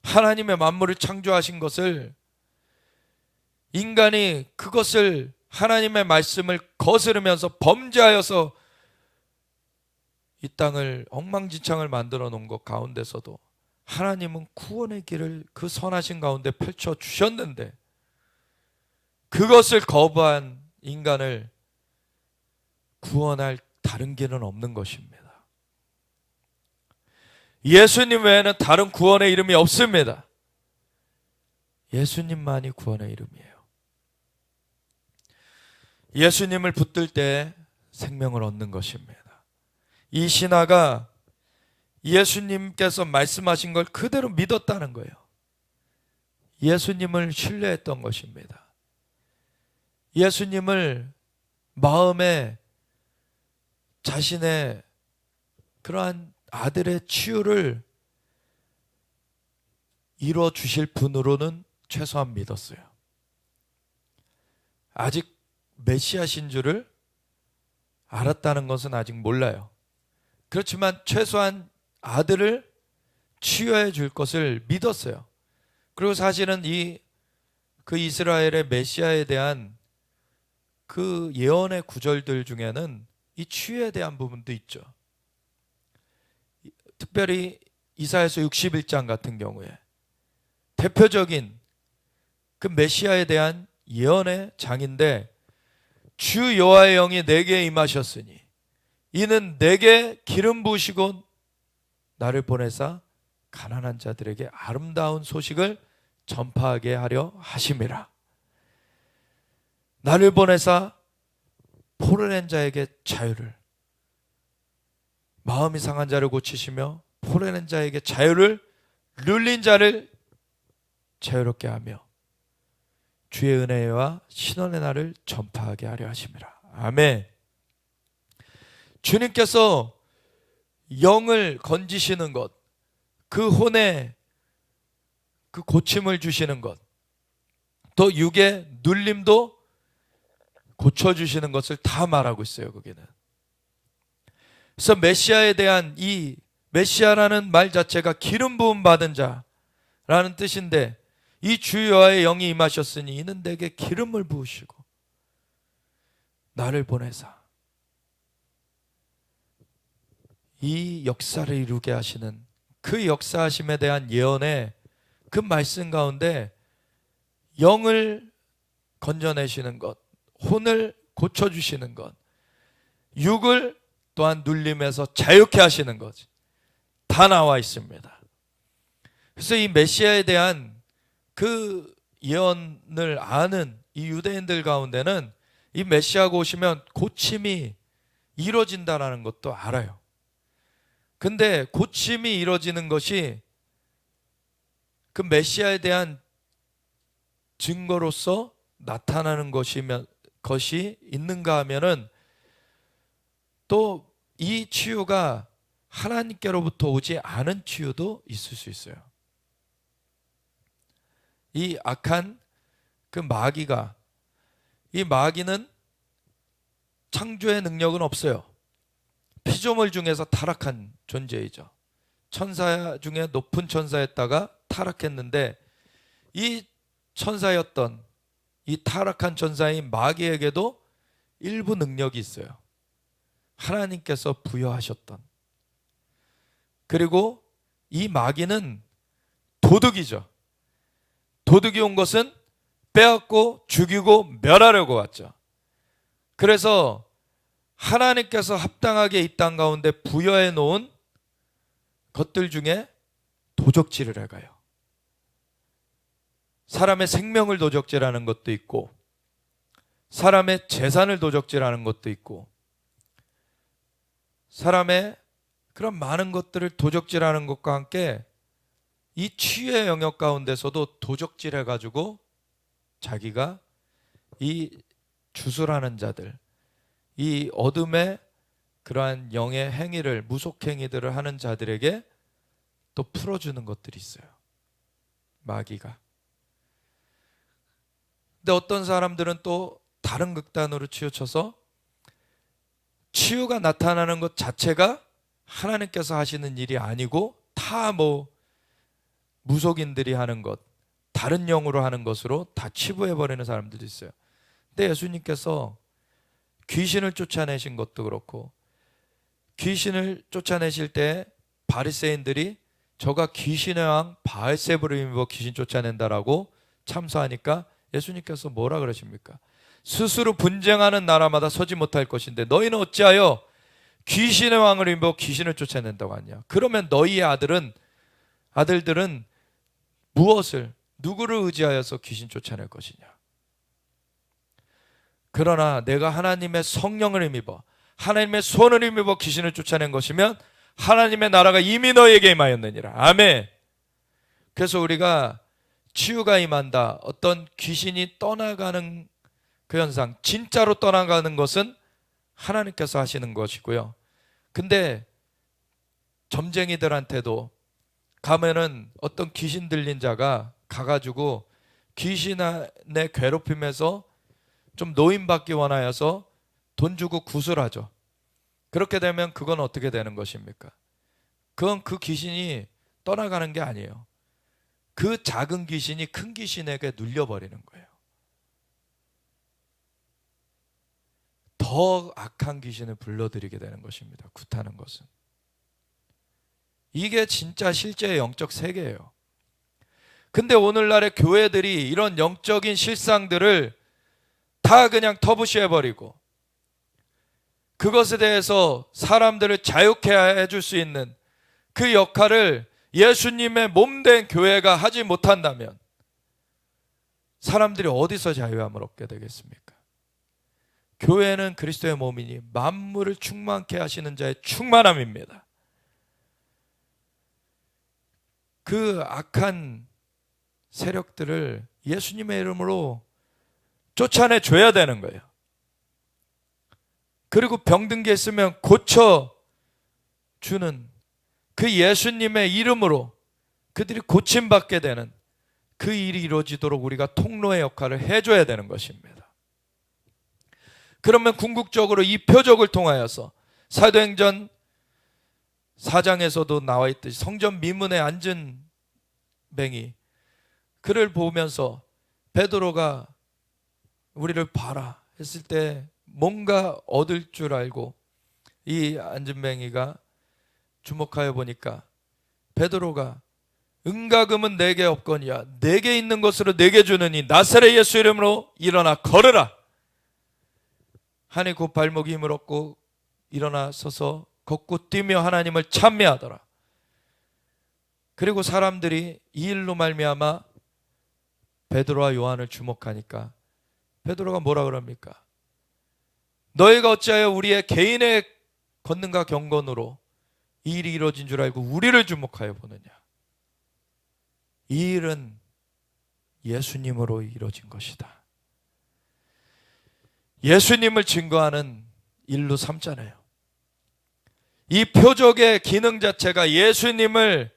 하나님의 만물을 창조하신 것을, 인간이 그것을, 하나님의 말씀을 거스르면서 범죄하여서 이 땅을 엉망진창을 만들어 놓은 것 가운데서도 하나님은 구원의 길을 그 선하신 가운데 펼쳐 주셨는데, 그것을 거부한 인간을 구원할 다른 길은 없는 것입니다. 예수님 외에는 다른 구원의 이름이 없습니다. 예수님만이 구원의 이름이에요. 예수님을 붙들 때 생명을 얻는 것입니다. 이 신하가 예수님께서 말씀하신 걸 그대로 믿었다는 거예요. 예수님을 신뢰했던 것입니다. 예수님을 마음에 자신의 그러한 아들의 치유를 이루어 주실 분으로는 최소한 믿었어요. 아직 메시아신 줄을 알았다는 것은 아직 몰라요. 그렇지만 최소한 아들을 치유해 줄 것을 믿었어요. 그리고 사실은 그 이스라엘의 메시아에 대한 그 예언의 구절들 중에는 이 치유에 대한 부분도 있죠. 특별히 이사야서 61장 같은 경우에 대표적인 그 메시아에 대한 예언의 장인데, 주 여호와의 영이 내게 임하셨으니 이는 내게 기름 부으시고 나를 보내사 가난한 자들에게 아름다운 소식을 전파하게 하려 하심이라. 나를 보내사 포로된 자에게 자유를, 마음이 상한 자를 고치시며 포로된 자에게 자유를, 눌린 자를 자유롭게 하며 주의 은혜와 신원의 날을 전파하게 하려 하심이라. 아멘. 주님께서 영을 건지시는 것, 그 혼에 그 고침을 주시는 것, 또 육의 눌림도 고쳐주시는 것을 다 말하고 있어요. 거기는. 그래서 메시아에 대한, 이 메시아라는 말 자체가 기름 부음 받은 자라는 뜻인데, 이 주 여호와의 영이 임하셨으니 이는 내게 기름을 부으시고 나를 보내사 이 역사를 이루게 하시는, 그 역사하심에 대한 예언의 그 말씀 가운데 영을 건져내시는 것, 혼을 고쳐주시는 것, 육을 또한 눌림에서 자유케 하시는 것, 다 나와 있습니다. 그래서 이 메시아에 대한 그 예언을 아는 이 유대인들 가운데는 이 메시아가 오시면 고침이 이루어진다는 것도 알아요. 근데 고침이 이루어지는 것이 그 메시아에 대한 증거로서 나타나는 것이 있는가 하면은 또 이 치유가 하나님께로부터 오지 않은 치유도 있을 수 있어요. 이 악한 그 마귀가, 이 마귀는 창조의 능력은 없어요. 피조물 중에서 타락한 존재이죠. 천사 중에 높은 천사였다가 타락했는데, 이 천사였던 이 타락한 천사인 마귀에게도 일부 능력이 있어요. 하나님께서 부여하셨던. 그리고 이 마귀는 도둑이죠. 도둑이 온 것은 빼앗고 죽이고 멸하려고 왔죠. 그래서 하나님께서 합당하게 이 땅 가운데 부여해 놓은 것들 중에 도적질을 해가요. 사람의 생명을 도적질하는 것도 있고, 사람의 재산을 도적질하는 것도 있고, 사람의 그런 많은 것들을 도적질하는 것과 함께 이 치유의 영역 가운데서도 도적질해가지고 자기가 이 주술하는 자들, 이 어둠의 그러한 영의 행위를, 무속행위들을 하는 자들에게 또 풀어주는 것들이 있어요. 마귀가. 근데 어떤 사람들은 또 다른 극단으로 치우쳐서 치유가 나타나는 것 자체가 하나님께서 하시는 일이 아니고 다 무속인들이 하는 것, 다른 영으로 하는 것으로 다 치부해버리는 사람들도 있어요. 근데 예수님께서 귀신을 쫓아내신 것도 그렇고, 귀신을 쫓아내실 때 바리새인들이 저가 귀신의 왕 바알세불을 힘입어 귀신 쫓아낸다라고 참소하니까 예수님께서 뭐라 그러십니까? 스스로 분쟁하는 나라마다 서지 못할 것인데 너희는 어찌하여 귀신의 왕을 힘입어 귀신을 쫓아낸다고 하냐? 그러면 너희의 아들들은 누구를 의지하여서 귀신 쫓아낼 것이냐? 그러나 내가 하나님의 성령을 힘입어, 하나님의 손을 힘입어 귀신을 쫓아낸 것이면 하나님의 나라가 이미 너희에게 임하였느니라. 아멘. 그래서 우리가 치유가 임한다, 어떤 귀신이 떠나가는 그 현상, 진짜로 떠나가는 것은 하나님께서 하시는 것이고요. 근데 점쟁이들한테도 가면은 어떤 귀신 들린 자가 가가지고 귀신의 괴롭힘에서 좀 노임받기 원하여서 돈 주고 구슬하죠. 그렇게 되면 그건 어떻게 되는 것입니까? 그건 그 귀신이 떠나가는 게 아니에요. 그 작은 귀신이 큰 귀신에게 눌려버리는 거예요. 더 악한 귀신을 불러들이게 되는 것입니다. 굿하는 것은. 이게 진짜 실제의 영적 세계예요. 근데 오늘날의 교회들이 이런 영적인 실상들을 다 그냥 터부시해버리고, 그것에 대해서 사람들을 자유케 해줄 수 있는 그 역할을 예수님의 몸된 교회가 하지 못한다면 사람들이 어디서 자유함을 얻게 되겠습니까? 교회는 그리스도의 몸이니 만물을 충만케 하시는 자의 충만함입니다. 그 악한 세력들을 예수님의 이름으로 쫓아내줘야 되는 거예요. 그리고 병든 게 있으면 고쳐주는 그 예수님의 이름으로 그들이 고침받게 되는 그 일이 이루어지도록 우리가 통로의 역할을 해줘야 되는 것입니다. 그러면 궁극적으로 이 표적을 통하여서 사도행전 4장에서도 나와 있듯이 성전 미문에 앉은 뱅이, 그를 보면서 베드로가 우리를 봐라 했을 때 뭔가 얻을 줄 알고 이 앉은 뱅이가 주목하여 보니까 베드로가 은과금은 내게 없거니와 내게 있는 것으로 내게 주느니 나사렛 예수 이름으로 일어나 걸으라 하니 곧 발목이 힘을 얻고 일어나 서서 걷고 뛰며 하나님을 찬미하더라. 그리고 사람들이 이 일로 말미암아 베드로와 요한을 주목하니까 베드로가 뭐라 그럽니까? 너희가 어찌하여 우리의 개인의 권능과 경건으로 이 일이 이루어진 줄 알고 우리를 주목하여 보느냐? 이 일은 예수님으로 이루어진 것이다. 예수님을 증거하는 일로 삼잖아요. 이 표적의 기능 자체가 예수님을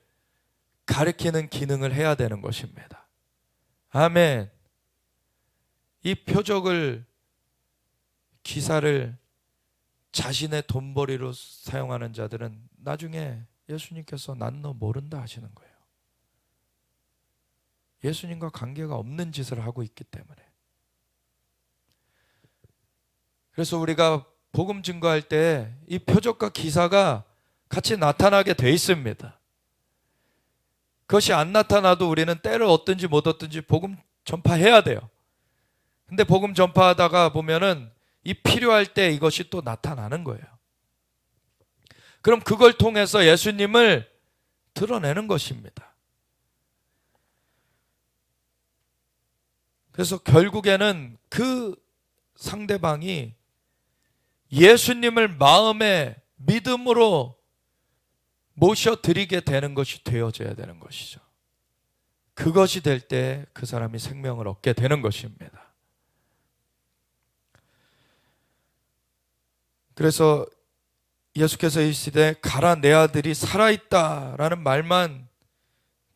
가리키는 기능을 해야 되는 것입니다. 아멘. 이 표적을, 기사를 자신의 돈벌이로 사용하는 자들은 나중에 예수님께서 난 너 모른다 하시는 거예요. 예수님과 관계가 없는 짓을 하고 있기 때문에. 그래서 우리가 복음 증거할 때 이 표적과 기사가 같이 나타나게 돼 있습니다. 그것이 안 나타나도 우리는 때를 얻든지 못 얻든지 복음 전파해야 돼요. 근데 복음 전파하다가 보면은 이 필요할 때 이것이 또 나타나는 거예요. 그럼 그걸 통해서 예수님을 드러내는 것입니다. 그래서 결국에는 그 상대방이 예수님을 마음에 믿음으로 모셔드리게 되는 것이 되어져야 되는 것이죠. 그것이 될 때 그 사람이 생명을 얻게 되는 것입니다. 그래서 예수께서 이 시대에 가라 내 아들이 살아있다라는 말만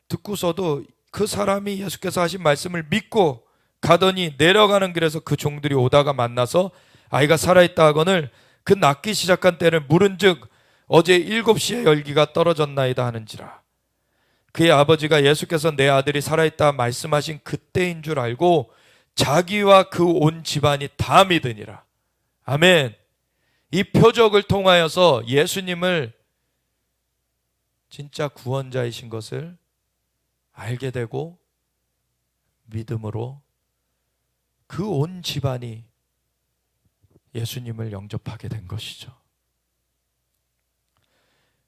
듣고서도 그 사람이 예수께서 하신 말씀을 믿고 가더니 내려가는 길에서 그 종들이 오다가 만나서 아이가 살아있다 하거늘 그 낫기 시작한 때를 물은즉 어제 7시에 열기가 떨어졌나이다 하는지라. 그의 아버지가 예수께서 내 아들이 살아있다 말씀하신 그때인 줄 알고 자기와 그 온 집안이 다 믿으니라. 아멘. 이 표적을 통하여서 예수님을 진짜 구원자이신 것을 알게 되고 믿음으로 그 온 집안이 예수님을 영접하게 된 것이죠.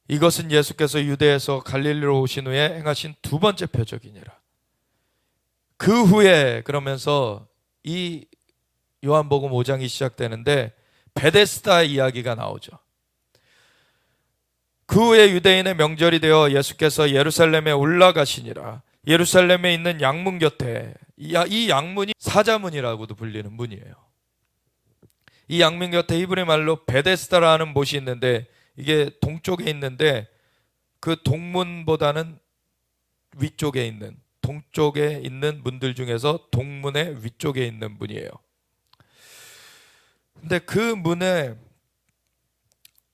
이것은 예수께서 유대에서 갈릴리로 오신 후에 행하신 두 번째 표적이니라. 그 후에 그러면서 이 요한복음 5장이 시작되는데 베데스다 이야기가 나오죠. 그 후에 유대인의 명절이 되어 예수께서 예루살렘에 올라가시니라. 예루살렘에 있는 양문 곁에, 이 양문이 사자문이라고도 불리는 문이에요. 이 양문 곁에 히브리 말로 베데스다라는 못이 있는데 이게 동쪽에 있는데 그 동문보다는 위쪽에 있는, 동쪽에 있는 문들 중에서 동문의 위쪽에 있는 문이에요. 근데 그 문에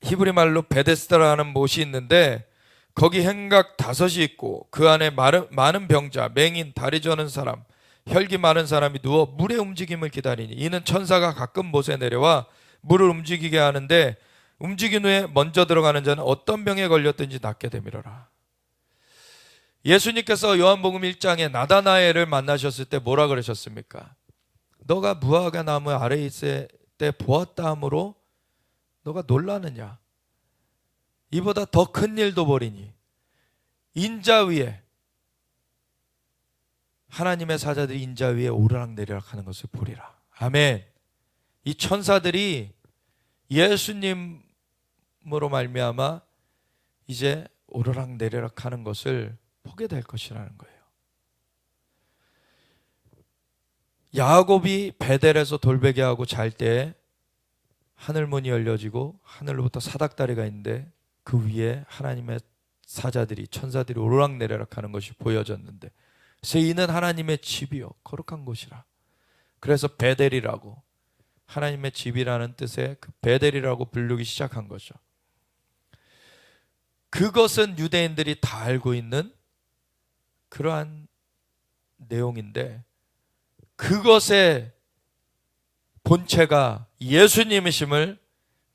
히브리 말로 베데스다라는 못이 있는데 거기 행각 5이 있고 그 안에 많은 병자, 맹인, 다리 저는 사람, 혈기 많은 사람이 누워 물의 움직임을 기다리니 이는 천사가 가끔 못에 내려와 물을 움직이게 하는데 움직인 후에 먼저 들어가는 자는 어떤 병에 걸렸든지 낫게 되밀어라. 예수님께서 요한복음 1장에 나다나엘을 만나셨을 때 뭐라 그러셨습니까? 너가 무화과 나무 아래에 있을 때 보았다 함으로 너가 놀라느냐? 이보다 더 큰 일도 보리니 인자 위에, 하나님의 사자들이 인자 위에 오르락내리락 하는 것을 보리라. 아멘. 이 천사들이 예수님으로 말미암아 이제 오르락내리락 하는 것을 보게 될 것이라는 거예요. 야곱이 베델에서 돌베개하고 잘 때 하늘문이 열려지고 하늘로부터 사닥다리가 있는데 그 위에 하나님의 사자들이, 천사들이 오르락내리락 하는 것이 보여졌는데 그래서 이는 하나님의 집이요 거룩한 곳이라. 그래서 베델이라고, 하나님의 집이라는 뜻의 그 베델이라고 부르기 시작한 거죠. 그것은 유대인들이 다 알고 있는 그러한 내용인데 그것의 본체가 예수님이심을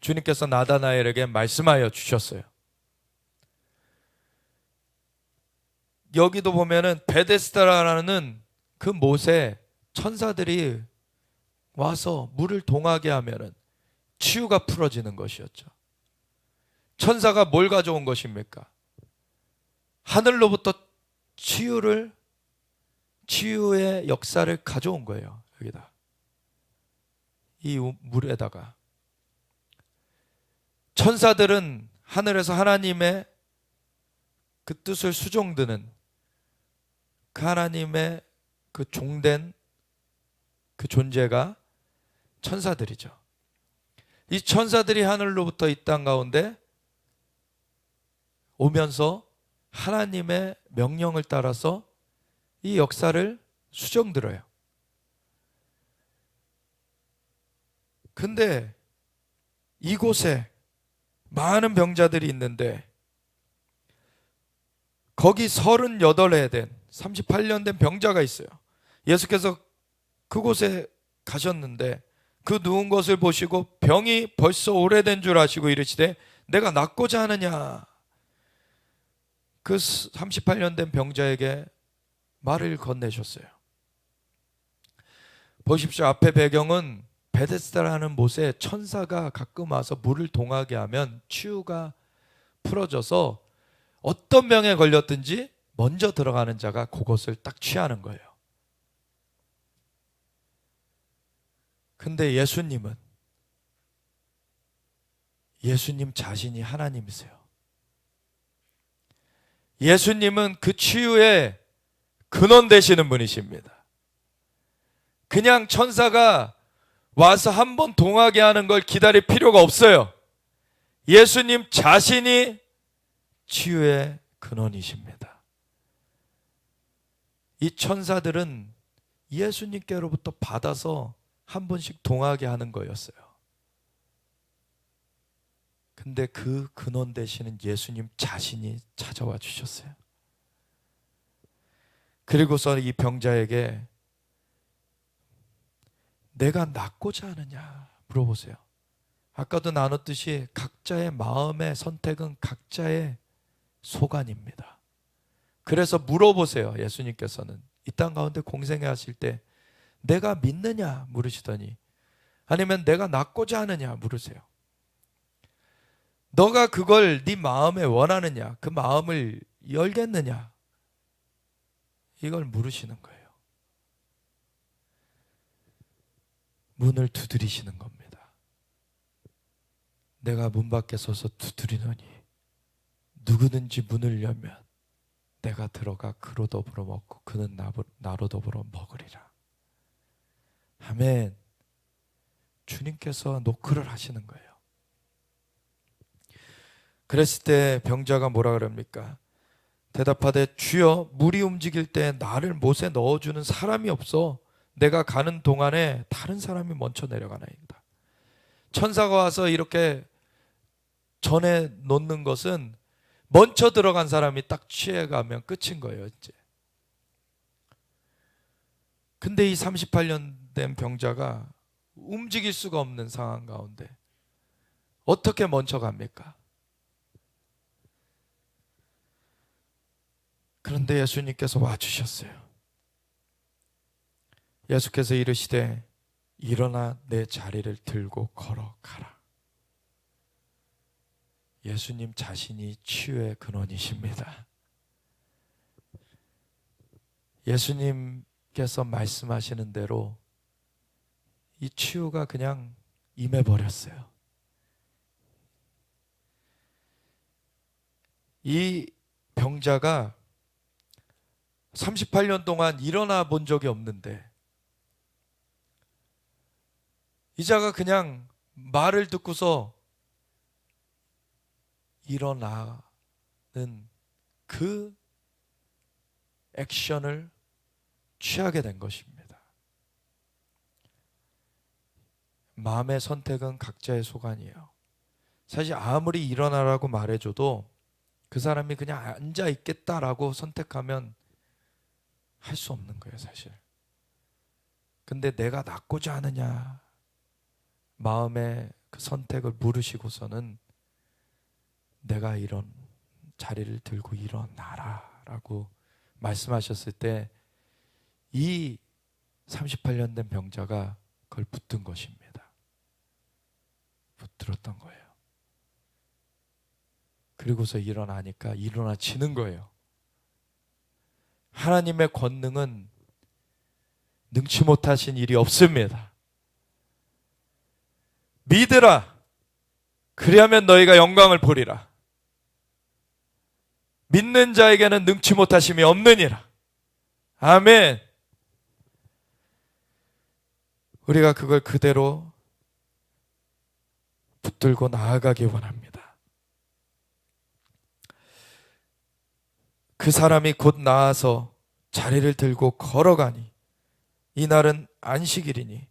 주님께서 나다나엘에게 말씀하여 주셨어요. 여기도 보면은 베데스다라는 그 못에 천사들이 와서 물을 동하게 하면은 치유가 풀어지는 것이었죠. 천사가 뭘 가져온 것입니까? 하늘로부터 치유의 역사를 가져온 거예요. 여기다, 이 물에다가. 천사들은 하늘에서 하나님의 그 뜻을 수종드는 그 하나님의 그 종된 그 존재가 천사들이죠. 이 천사들이 하늘로부터 이 땅 가운데 오면서 하나님의 명령을 따라서 이 역사를 수정들어요. 근데 이곳에 많은 병자들이 있는데 거기 38회 된 38년 된 병자가 있어요. 예수께서 그곳에 가셨는데 그 누운 것을 보시고 병이 벌써 오래된 줄 아시고 이르시되 내가 낫고자 하느냐. 그 38년 된 병자에게 말을 건네셨어요. 보십시오. 앞에 배경은 베데스다라는 못에 천사가 가끔 와서 물을 동하게 하면 치유가 풀어져서 어떤 병에 걸렸든지 먼저 들어가는 자가 그것을 딱 취하는 거예요. 근데 예수님 자신이 하나님이세요. 예수님은 그 치유의 근원 되시는 분이십니다. 그냥 천사가 와서 한번 동하게 하는 걸 기다릴 필요가 없어요. 예수님 자신이 치유의 근원이십니다. 이 천사들은 예수님께로부터 받아서 한 번씩 동하게 하는 거였어요. 근데 그 근원 되시는 예수님 자신이 찾아와 주셨어요. 그리고서 이 병자에게 내가 낫고자 하느냐 물어보세요. 아까도 나눴듯이 각자의 마음의 선택은 각자의 소관입니다. 그래서 물어보세요. 예수님께서는 이 땅 가운데 공생애 하실 때 내가 믿느냐 물으시더니 아니면 내가 낫고자 하느냐 물으세요. 너가 그걸 네 마음에 원하느냐, 그 마음을 열겠느냐, 이걸 물으시는 거예요. 문을 두드리시는 겁니다. 내가 문 밖에 서서 두드리노니 누구든지 문을 열면 내가 들어가 그로 더불어 먹고 그는 나로 더불어 먹으리라. 아멘. 주님께서 노크를 하시는 거예요. 그랬을 때 병자가 뭐라 그럽니까? 대답하되 주여 물이 움직일 때 나를 못에 넣어주는 사람이 없어 내가 가는 동안에 다른 사람이 먼저 내려가나이다. 천사가 와서 이렇게 전에 놓는 것은 먼저 들어간 사람이 딱 취해가면 끝인 거예요 이제. 근데 이 38년 된 병자가 움직일 수가 없는 상황 가운데 어떻게 먼저 갑니까? 그런데 예수님께서 와주셨어요. 예수께서 이르시되 일어나 내 자리를 들고 걸어가라. 예수님 자신이 치유의 근원이십니다. 예수님께서 말씀하시는 대로 이 치유가 그냥 임해버렸어요. 이 병자가 38년 동안 일어나 본 적이 없는데 이 자가 그냥 말을 듣고서 일어나는 그 액션을 취하게 된 것입니다. 마음의 선택은 각자의 소관이에요. 사실 아무리 일어나라고 말해줘도 그 사람이 그냥 앉아 있겠다라고 선택하면 할 수 없는 거예요 사실. 근데 내가 낫고자 하느냐 마음의 그 선택을 물으시고서는 내가 이런 자리를 들고 일어나라 라고 말씀하셨을 때 이 38년 된 병자가 그걸 붙든 것입니다. 붙들었던 거예요. 그리고서 일어나니까 일어나지는 거예요. 하나님의 권능은 능치 못하신 일이 없습니다. 믿으라. 그리하면 너희가 영광을 보리라. 믿는 자에게는 능치 못하심이 없느니라. 아멘. 우리가 그걸 그대로 붙들고 나아가기 원합니다. 그 사람이 곧 나아서 자리를 들고 걸어가니 이날은 안식일이니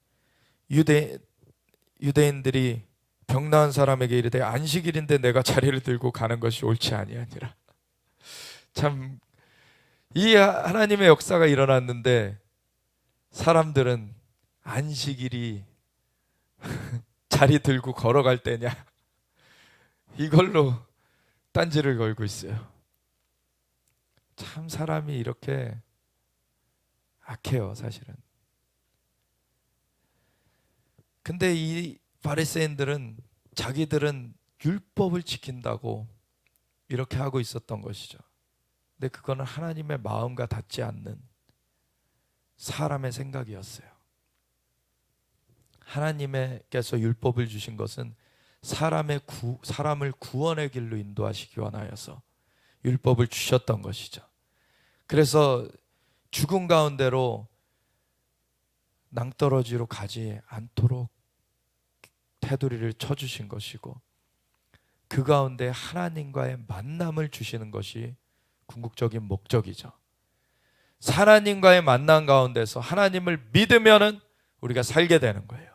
유대인들이 병 나은 사람에게 이르되 안식일인데 내가 자리를 들고 가는 것이 옳지 아니하니라. 참, 이 하나님의 역사가 일어났는데 사람들은 안식일이 자리 들고 걸어갈 때냐, 이걸로 딴지를 걸고 있어요. 참 사람이 이렇게 악해요, 사실은. 근데 이 바리새인들은 자기들은 율법을 지킨다고 이렇게 하고 있었던 것이죠. 근데 그거는 하나님의 마음과 닿지 않는 사람의 생각이었어요. 하나님께서 율법을 주신 것은 사람을 구원의 길로 인도하시기 원하여서 율법을 주셨던 것이죠. 그래서 죽음 가운데로 낭떠러지로 가지 않도록 테두리를 쳐주신 것이고, 그 가운데 하나님과의 만남을 주시는 것이 궁극적인 목적이죠. 하나님과의 만남 가운데서 하나님을 믿으면은 우리가 살게 되는 거예요.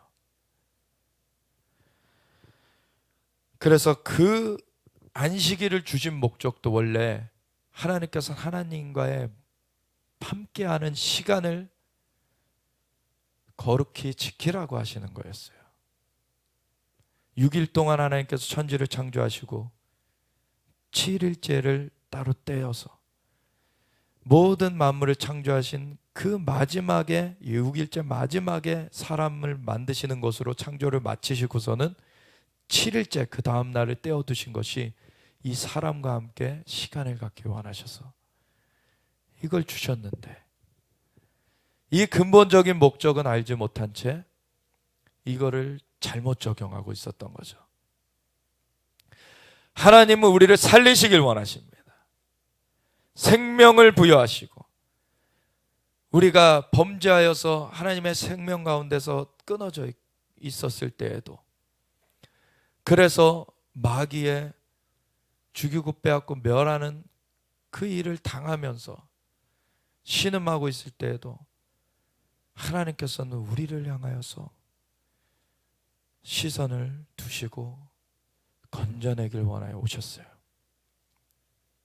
그래서 그 안식일을 주신 목적도 원래 하나님께서 하나님과의 함께하는 시간을 거룩히 지키라고 하시는 거였어요. 6일 동안 하나님께서 천지를 창조하시고 7일째를 따로 떼어서 모든 만물을 창조하신 그 마지막에 6일째 마지막에 사람을 만드시는 것으로 창조를 마치시고서는 7일째 그 다음 날을 떼어두신 것이 이 사람과 함께 시간을 갖기 원하셔서 이걸 주셨는데, 이 근본적인 목적은 알지 못한 채 이거를 잘못 적용하고 있었던 거죠. 하나님은 우리를 살리시길 원하십니다. 생명을 부여하시고, 우리가 범죄하여서 하나님의 생명 가운데서 끊어져 있었을 때에도, 그래서 마귀의 죽이고 빼앗고 멸하는 그 일을 당하면서 신음하고 있을 때에도 하나님께서는 우리를 향하여서 시선을 두시고 건져내길 원하여 오셨어요.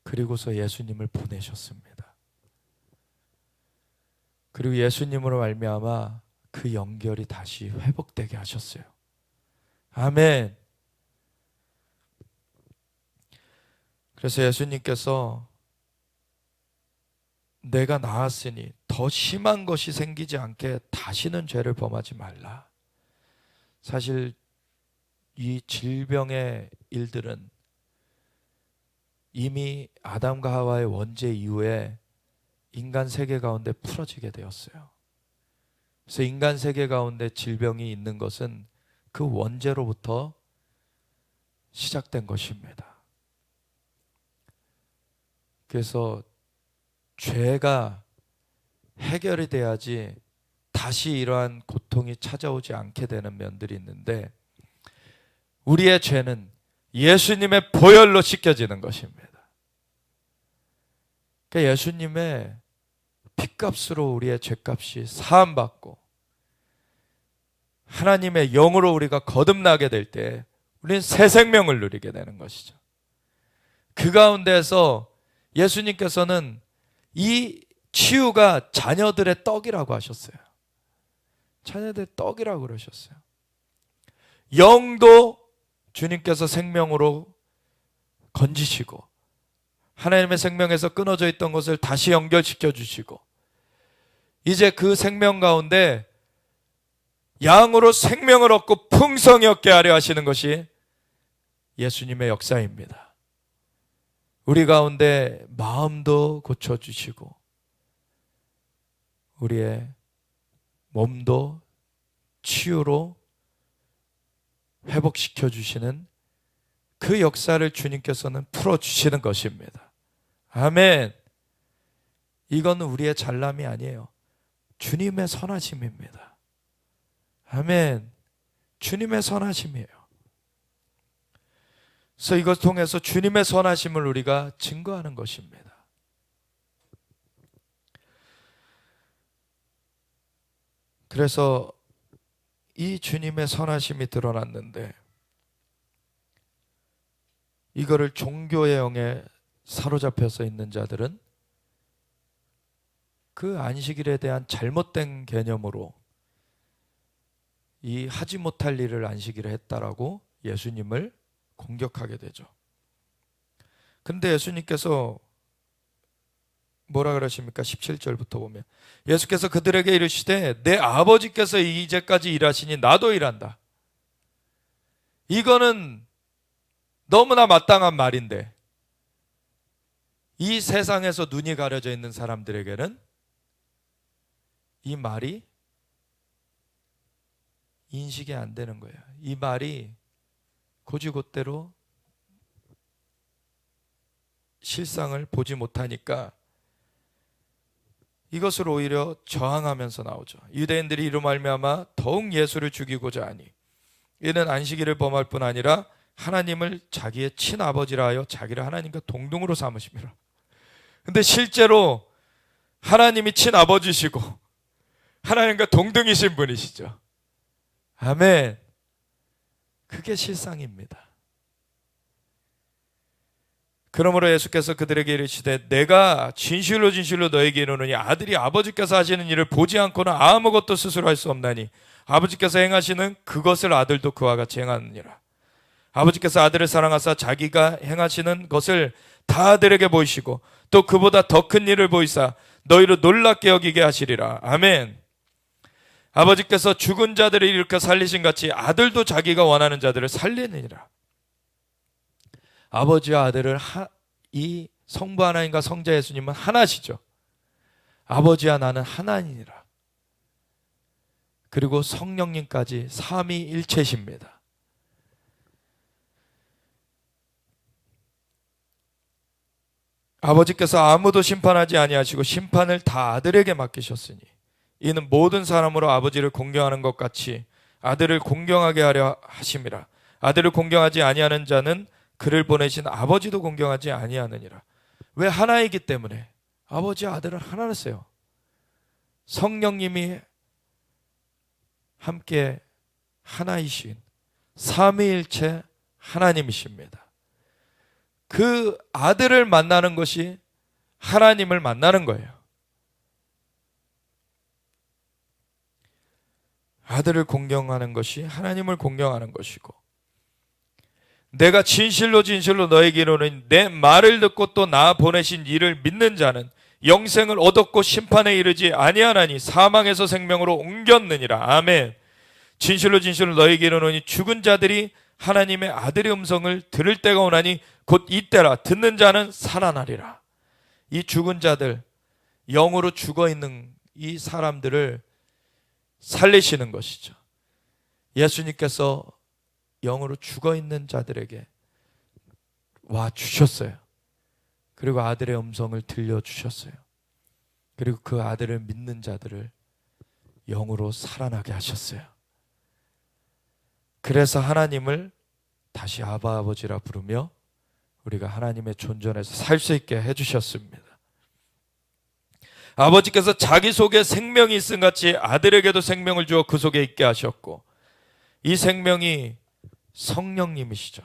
그리고서 예수님을 보내셨습니다. 그리고 예수님으로 말미암아 그 연결이 다시 회복되게 하셨어요. 아멘. 그래서 예수님께서 내가 나았으니 더 심한 것이 생기지 않게 다시는 죄를 범하지 말라. 사실 이 질병의 일들은 이미 아담과 하와의 원죄 이후에 인간 세계 가운데 풀어지게 되었어요. 그래서 인간 세계 가운데 질병이 있는 것은 그 원죄로부터 시작된 것입니다. 그래서 죄가 해결이 돼야지 다시 이러한 고통이 찾아오지 않게 되는 면들이 있는데, 우리의 죄는 예수님의 보혈로 씻겨지는 것입니다. 그러니까 예수님의 핏값으로 우리의 죄값이 사함받고 하나님의 영으로 우리가 거듭나게 될 때 우리는 새 생명을 누리게 되는 것이죠. 그 가운데서 예수님께서는 이 치유가 자녀들의 떡이라고 하셨어요. 자녀들의 떡이라고 그러셨어요. 영도 주님께서 생명으로 건지시고 하나님의 생명에서 끊어져 있던 것을 다시 연결시켜 주시고, 이제 그 생명 가운데 양으로 생명을 얻고 풍성히 얻게 하려 하시는 것이 예수님의 역사입니다. 우리 가운데 마음도 고쳐주시고 우리의 몸도 치유로 회복시켜 주시는 그 역사를 주님께서는 풀어주시는 것입니다. 아멘. 이건 우리의 잘남이 아니에요. 주님의 선하심입니다. 아멘. 주님의 선하심이에요. 그래서 이것을 통해서 주님의 선하심을 우리가 증거하는 것입니다. 그래서 이 주님의 선하심이 드러났는데 이거를 종교의 영에 사로잡혀서 있는 자들은 그 안식일에 대한 잘못된 개념으로 이 하지 못할 일을 안식일에 했다라고 예수님을 공격하게 되죠. 근데 예수님께서 뭐라 그러십니까? 17절부터 보면 예수께서 그들에게 이르시되 내 아버지께서 이제까지 일하시니 나도 일한다. 이거는 너무나 마땅한 말인데 이 세상에서 눈이 가려져 있는 사람들에게는 이 말이 인식이 안 되는 거예요. 이 말이 곧이곧대로 실상을 보지 못하니까 이것을 오히려 저항하면서 나오죠. 유대인들이 이로 말미암아 더욱 예수를 죽이고자 하니 이는 안식일을 범할 뿐 아니라 하나님을 자기의 친아버지라 하여 자기를 하나님과 동등으로 삼으심이라. 근데 실제로 하나님이 친아버지시고 하나님과 동등이신 분이시죠. 아멘. 그게 실상입니다. 그러므로 예수께서 그들에게 이르시되 내가 진실로 진실로 너에게 이르노니 아들이 아버지께서 하시는 일을 보지 않고는 아무것도 스스로 할 수 없나니 아버지께서 행하시는 그것을 아들도 그와 같이 행하느니라. 아버지께서 아들을 사랑하사 자기가 행하시는 것을 다 아들에게 보이시고 또 그보다 더 큰 일을 보이사 너희를 놀랍게 여기게 하시리라. 아멘. 아버지께서 죽은 자들을 일으켜 살리신 같이 아들도 자기가 원하는 자들을 살리느니라. 아버지와 아들을 이 성부 하나님과 성자 예수님은 하나시죠. 아버지와 나는 하나니라. 그리고 성령님까지 삼위일체십니다. 아버지께서 아무도 심판하지 아니하시고 심판을 다 아들에게 맡기셨으니 이는 모든 사람으로 아버지를 공경하는 것 같이 아들을 공경하게 하려 하심이라. 아들을 공경하지 아니하는 자는 그를 보내신 아버지도 공경하지 아니하느니라. 왜? 하나이기 때문에. 아버지 아들은 하나였어요. 성령님이 함께 하나이신 삼위일체 하나님이십니다. 그 아들을 만나는 것이 하나님을 만나는 거예요. 아들을 공경하는 것이 하나님을 공경하는 것이고, 내가 진실로 진실로 너에게 이르노니 내 말을 듣고 또 나 보내신 이를 믿는 자는 영생을 얻었고 심판에 이르지 아니하나니 사망에서 생명으로 옮겼느니라. 아멘. 진실로 진실로 너에게 이르노니 죽은 자들이 하나님의 아들의 음성을 들을 때가 오나니 곧 이때라. 듣는 자는 살아나리라. 이 죽은 자들, 영으로 죽어있는 이 사람들을 살리시는 것이죠. 예수님께서 영으로 죽어있는 자들에게 와 주셨어요. 그리고 아들의 음성을 들려주셨어요. 그리고 그 아들을 믿는 자들을 영으로 살아나게 하셨어요. 그래서 하나님을 다시 아바 아버지라 부르며 우리가 하나님의 존전에서 살 수 있게 해주셨습니다. 아버지께서 자기 속에 생명이 있음 같이 아들에게도 생명을 주어 그 속에 있게 하셨고, 이 생명이 성령님이시죠.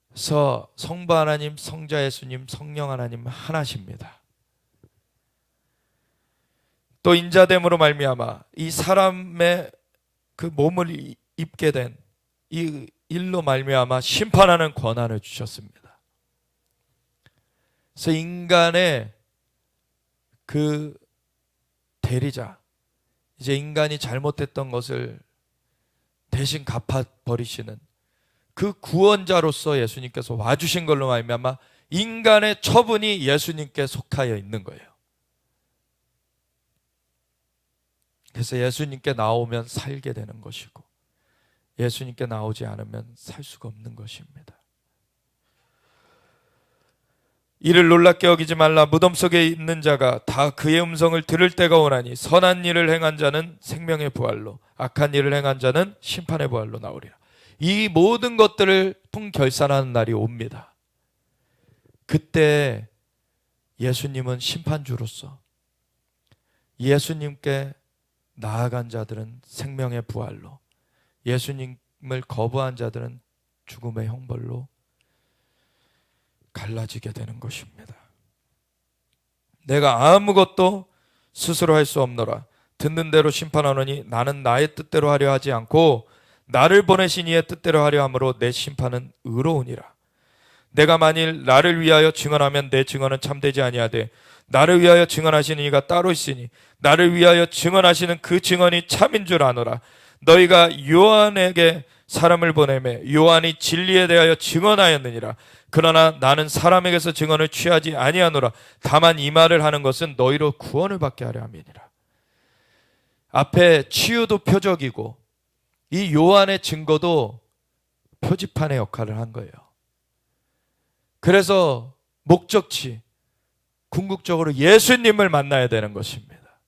그래서 성부 하나님, 성자 예수님, 성령 하나님 하나십니다. 또 인자됨으로 말미암아 이 사람의 그 몸을 입게 된 이 일로 말미암아 심판하는 권한을 주셨습니다. 그래서 인간의 그 대리자, 이제 인간이 잘못했던 것을 대신 갚아버리시는 그 구원자로서 예수님께서 와주신 걸로 말미암아 인간의 처분이 예수님께 속하여 있는 거예요. 그래서 예수님께 나오면 살게 되는 것이고 예수님께 나오지 않으면 살 수가 없는 것입니다. 이를 놀랍게 여기지 말라. 무덤 속에 있는 자가 다 그의 음성을 들을 때가 오나니 선한 일을 행한 자는 생명의 부활로, 악한 일을 행한 자는 심판의 부활로 나오리라. 이 모든 것들을 통결산하는 날이 옵니다. 그때 예수님은 심판주로서 예수님께 나아간 자들은 생명의 부활로, 예수님을 거부한 자들은 죽음의 형벌로 갈라지게 되는 것입니다. 내가 아무것도 스스로 할 수 없노라. 듣는 대로 심판하노니 나는 나의 뜻대로 하려 하지 않고 나를 보내신 이의 뜻대로 하려 함으로 내 심판은 의로우니라. 내가 만일 나를 위하여 증언하면 내 증언은 참되지 아니하되 나를 위하여 증언하시는 이가 따로 있으니 나를 위하여 증언하시는 그 증언이 참인 줄 아노라. 너희가 요한에게 사람을 보내매 요한이 진리에 대하여 증언하였느니라. 그러나 나는 사람에게서 증언을 취하지 아니하노라. 다만 이 말을 하는 것은 너희로 구원을 받게 하려 함이니라. 앞에 치유도 표적이고 이 요한의 증거도 표지판의 역할을 한 거예요. 그래서 목적지, 궁극적으로 예수님을 만나야 되는 것입니다.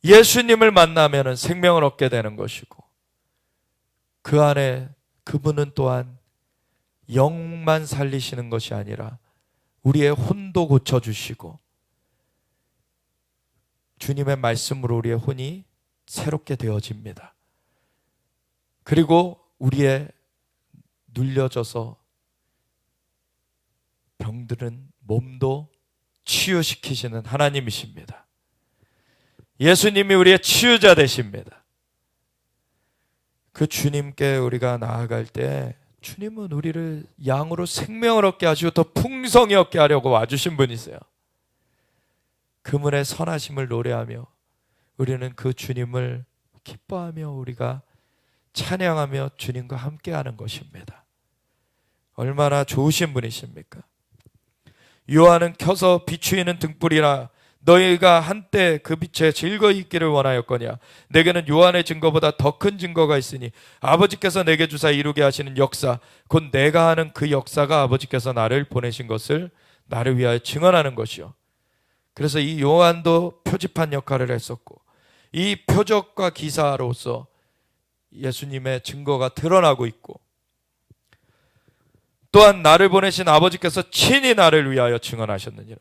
예수님을 만나면 생명을 얻게 되는 것이고, 그 안에 그분은 또한 영만 살리시는 것이 아니라 우리의 혼도 고쳐주시고 주님의 말씀으로 우리의 혼이 새롭게 되어집니다. 그리고 우리의 눌려져서 병들은 몸도 치유시키시는 하나님이십니다. 예수님이 우리의 치유자 되십니다. 그 주님께 우리가 나아갈 때 주님은 우리를 양으로 생명을 얻게 하시고 더 풍성히 얻게 하려고 와주신 분이세요. 그분의 선하심을 노래하며 우리는 그 주님을 기뻐하며 우리가 찬양하며 주님과 함께하는 것입니다. 얼마나 좋으신 분이십니까? 요한은 켜서 비추이는 등불이라 너희가 한때 그 빛에 즐거이 있기를 원하였거냐. 내게는 요한의 증거보다 더 큰 증거가 있으니 아버지께서 내게 주사 이루게 하시는 역사, 곧 내가 하는 그 역사가 아버지께서 나를 보내신 것을 나를 위하여 증언하는 것이요. 그래서 이 요한도 표지판 역할을 했었고 이 표적과 기사로서 예수님의 증거가 드러나고 있고, 또한 나를 보내신 아버지께서 친히 나를 위하여 증언하셨느니라.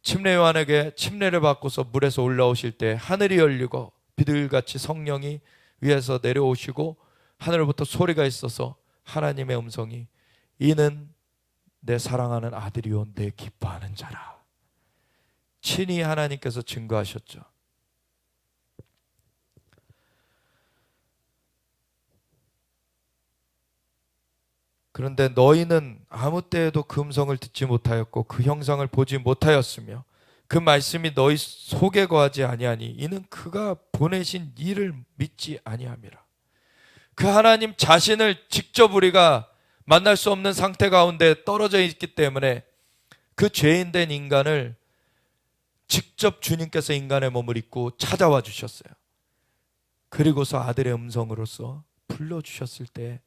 침례 요한에게 침례를 받고서 물에서 올라오실 때 하늘이 열리고 비둘기같이 성령이 위에서 내려오시고 하늘로부터 소리가 있어서 하나님의 음성이 이는 내 사랑하는 아들이요 내 기뻐하는 자라. 친히 하나님께서 증거하셨죠. 그런데 너희는 아무 때에도 그 음성을 듣지 못하였고 그 형상을 보지 못하였으며 그 말씀이 너희 속에 거하지 아니하니 이는 그가 보내신 이를 믿지 아니함이라. 그 하나님 자신을 직접 우리가 만날 수 없는 상태 가운데 떨어져 있기 때문에 그 죄인된 인간을 직접 주님께서 인간의 몸을 입고 찾아와 주셨어요. 그리고서 아들의 음성으로서 불러주셨을 때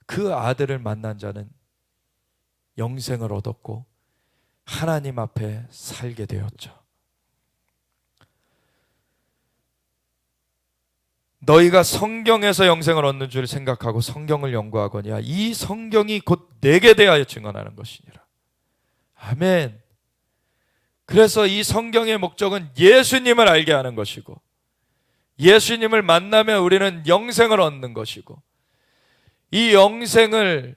그 아들을 만난 자는 영생을 얻었고 하나님 앞에 살게 되었죠. 너희가 성경에서 영생을 얻는 줄 생각하고 성경을 연구하거니와 이 성경이 곧 내게 대하여 증언하는 것이니라. 아멘. 그래서 이 성경의 목적은 예수님을 알게 하는 것이고 예수님을 만나면 우리는 영생을 얻는 것이고 이 영생을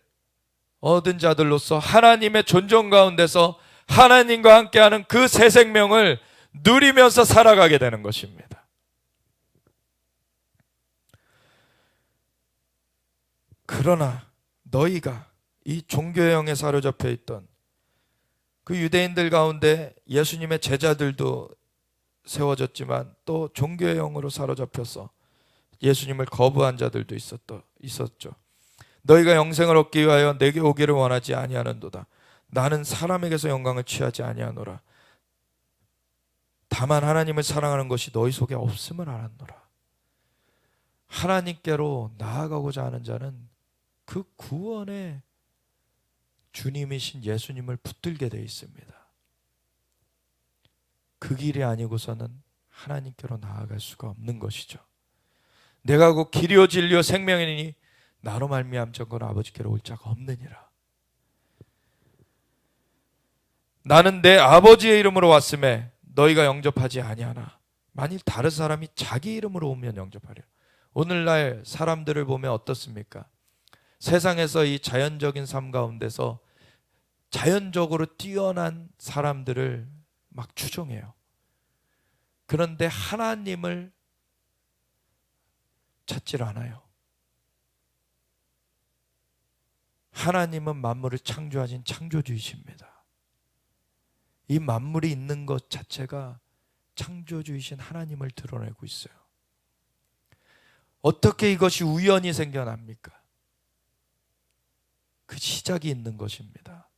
얻은 자들로서 하나님의 존중 가운데서 하나님과 함께하는 그 새 생명을 누리면서 살아가게 되는 것입니다. 그러나 너희가 이 종교의 영에 사로잡혀 있던 그 유대인들 가운데 예수님의 제자들도 세워졌지만 또 종교의 영으로 사로잡혀서 예수님을 거부한 자들도 있었죠. 너희가 영생을 얻기 위하여 내게 오기를 원하지 아니하는도다. 나는 사람에게서 영광을 취하지 아니하노라. 다만 하나님을 사랑하는 것이 너희 속에 없음을 알았노라. 하나님께로 나아가고자 하는 자는 그 구원의 주님이신 예수님을 붙들게 되어 있습니다. 그 길이 아니고서는 하나님께로 나아갈 수가 없는 것이죠. 내가 곧 길이요 진리요 생명이니 나로 말미암자고는 아버지께로 올 자가 없느니라. 나는 내 아버지의 이름으로 왔음에 너희가 영접하지 아니하나 만일 다른 사람이 자기 이름으로 오면 영접하려. 오늘날 사람들을 보면 어떻습니까? 세상에서 이 자연적인 삶 가운데서 자연적으로 뛰어난 사람들을 막 추종해요. 그런데 하나님을 찾질 않아요. 하나님은 만물을 창조하신 창조주이십니다. 이 만물이 있는 것 자체가 창조주이신 하나님을 드러내고 있어요. 어떻게 이것이 우연히 생겨납니까? 그 시작이 있는 것입니다.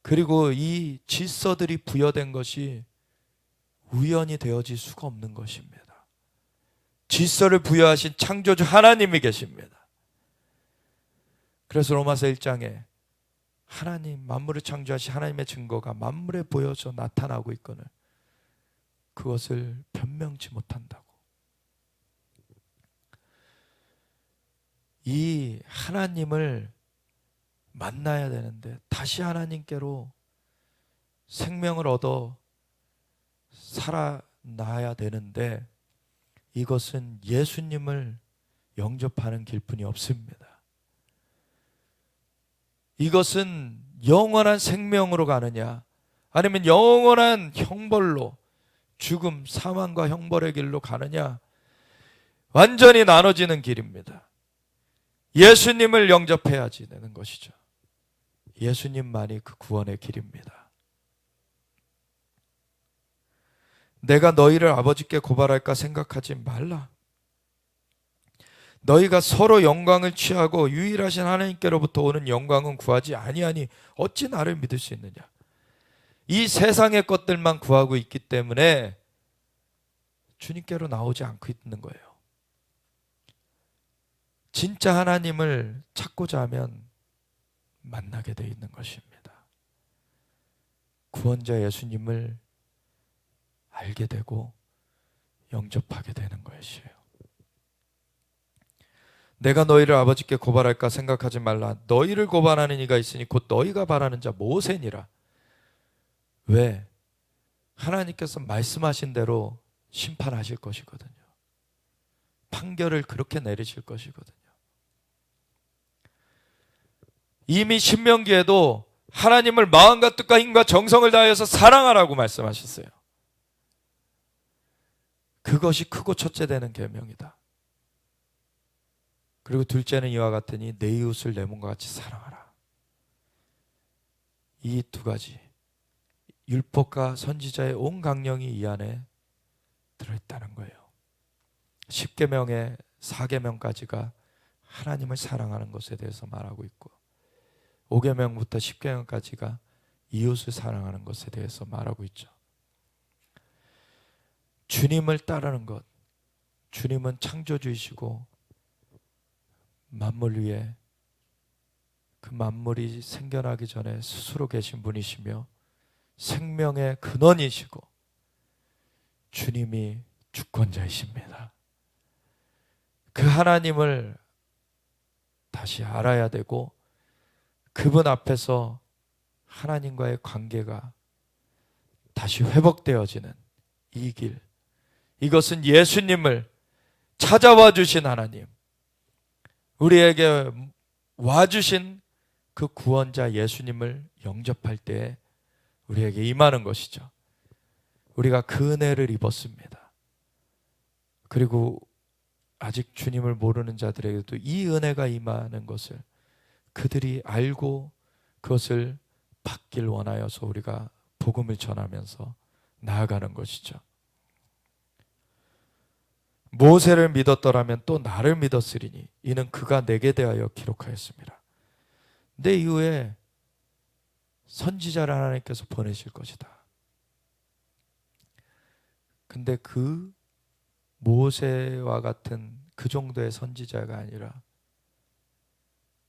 그리고 이 질서들이 부여된 것이 우연히 되어질 수가 없는 것입니다. 질서를 부여하신 창조주 하나님이 계십니다. 그래서 로마서 1장에 하나님, 만물을 창조하신 하나님의 증거가 만물에 보여서 나타나고 있거늘 그것을 변명치 못한다고. 이 하나님을 만나야 되는데 다시 하나님께로 생명을 얻어 살아나야 되는데 이것은 예수님을 영접하는 길뿐이 없습니다. 이것은 영원한 생명으로 가느냐 아니면 영원한 형벌로 죽음, 사망과 형벌의 길로 가느냐 완전히 나눠지는 길입니다. 예수님을 영접해야지 되는 것이죠. 예수님만이 그 구원의 길입니다. 내가 너희를 아버지께 고발할까 생각하지 말라. 너희가 서로 영광을 취하고 유일하신 하나님께로부터 오는 영광은 구하지 아니하니 어찌 나를 믿을 수 있느냐. 이 세상의 것들만 구하고 있기 때문에 주님께로 나오지 않고 있는 거예요. 진짜 하나님을 찾고자 하면 만나게 되어 있는 것입니다. 구원자 예수님을 알게 되고 영접하게 되는 것이에요. 내가 너희를 아버지께 고발할까 생각하지 말라. 너희를 고발하는 이가 있으니 곧 너희가 바라는 자 모세니라. 왜? 하나님께서 말씀하신 대로 심판하실 것이거든요. 판결을 그렇게 내리실 것이거든요. 이미 신명기에도 하나님을 마음과 뜻과 힘과 정성을 다해서 사랑하라고 말씀하셨어요. 그것이 크고 첫째 되는 계명이다. 그리고 둘째는 이와 같으니 내 이웃을 내 몸과 같이 사랑하라. 이 두 가지 율법과 선지자의 온 강령이 이 안에 들어있다는 거예요. 10계명의 4계명까지가 하나님을 사랑하는 것에 대해서 말하고 있고 5계명부터 10계명까지가 이웃을 사랑하는 것에 대해서 말하고 있죠. 주님을 따르는 것, 주님은 창조주이시고 만물 위에 그 만물이 생겨나기 전에 스스로 계신 분이시며 생명의 근원이시고 주님이 주권자이십니다. 그 하나님을 다시 알아야 되고 그분 앞에서 하나님과의 관계가 다시 회복되어지는 이 길, 이것은 예수님을 찾아와 주신 하나님, 우리에게 와주신 그 구원자 예수님을 영접할 때 우리에게 임하는 것이죠. 우리가 그 은혜를 입었습니다. 그리고 아직 주님을 모르는 자들에게도 이 은혜가 임하는 것을 그들이 알고 그것을 받길 원하여서 우리가 복음을 전하면서 나아가는 것이죠. 모세를 믿었더라면 또 나를 믿었으리니 이는 그가 내게 대하여 기록하였습니다. 내 이후에 선지자를 하나님께서 보내실 것이다. 근데 그 모세와 같은 그 정도의 선지자가 아니라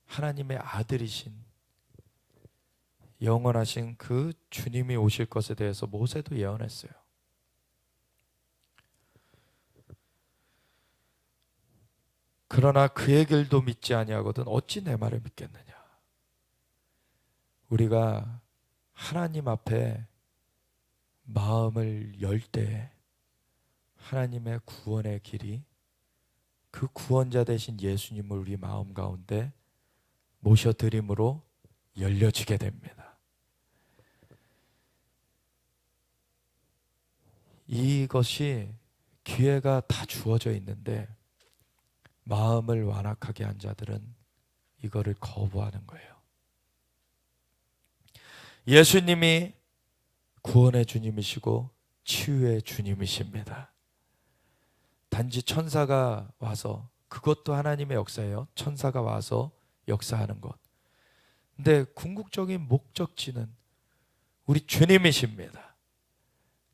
하나님의 아들이신 영원하신 그 주님이 오실 것에 대해서 모세도 예언했어요. 그러나 그의 길도 믿지 아니하거든 어찌 내 말을 믿겠느냐. 우리가 하나님 앞에 마음을 열 때 하나님의 구원의 길이, 그 구원자 되신 예수님을 우리 마음 가운데 모셔드림으로 열려지게 됩니다. 이것이 기회가 다 주어져 있는데 마음을 완악하게 한 자들은 이거를 거부하는 거예요. 예수님이 구원의 주님이시고 치유의 주님이십니다. 단지 천사가 와서, 그것도 하나님의 역사예요. 천사가 와서 역사하는 것. 근데 궁극적인 목적지는 우리 주님이십니다.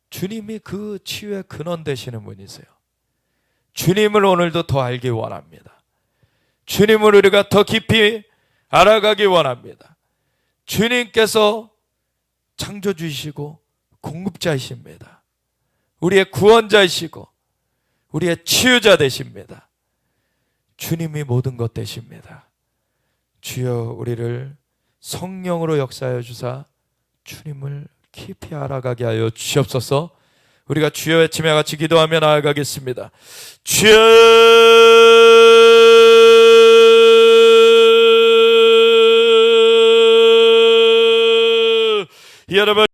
주님이 그 치유의 근원 되시는 분이세요. 주님을 오늘도 더 알기 원합니다. 주님을 우리가 더 깊이 알아가기 원합니다. 주님께서 창조주이시고 공급자이십니다. 우리의 구원자이시고 우리의 치유자 되십니다. 주님이 모든 것 되십니다. 주여 우리를 성령으로 역사하여 주사 주님을 깊이 알아가게 하여 주시옵소서. 우리가 주여 외치며 같이 기도하며 나아가겠습니다. 주여, 여러분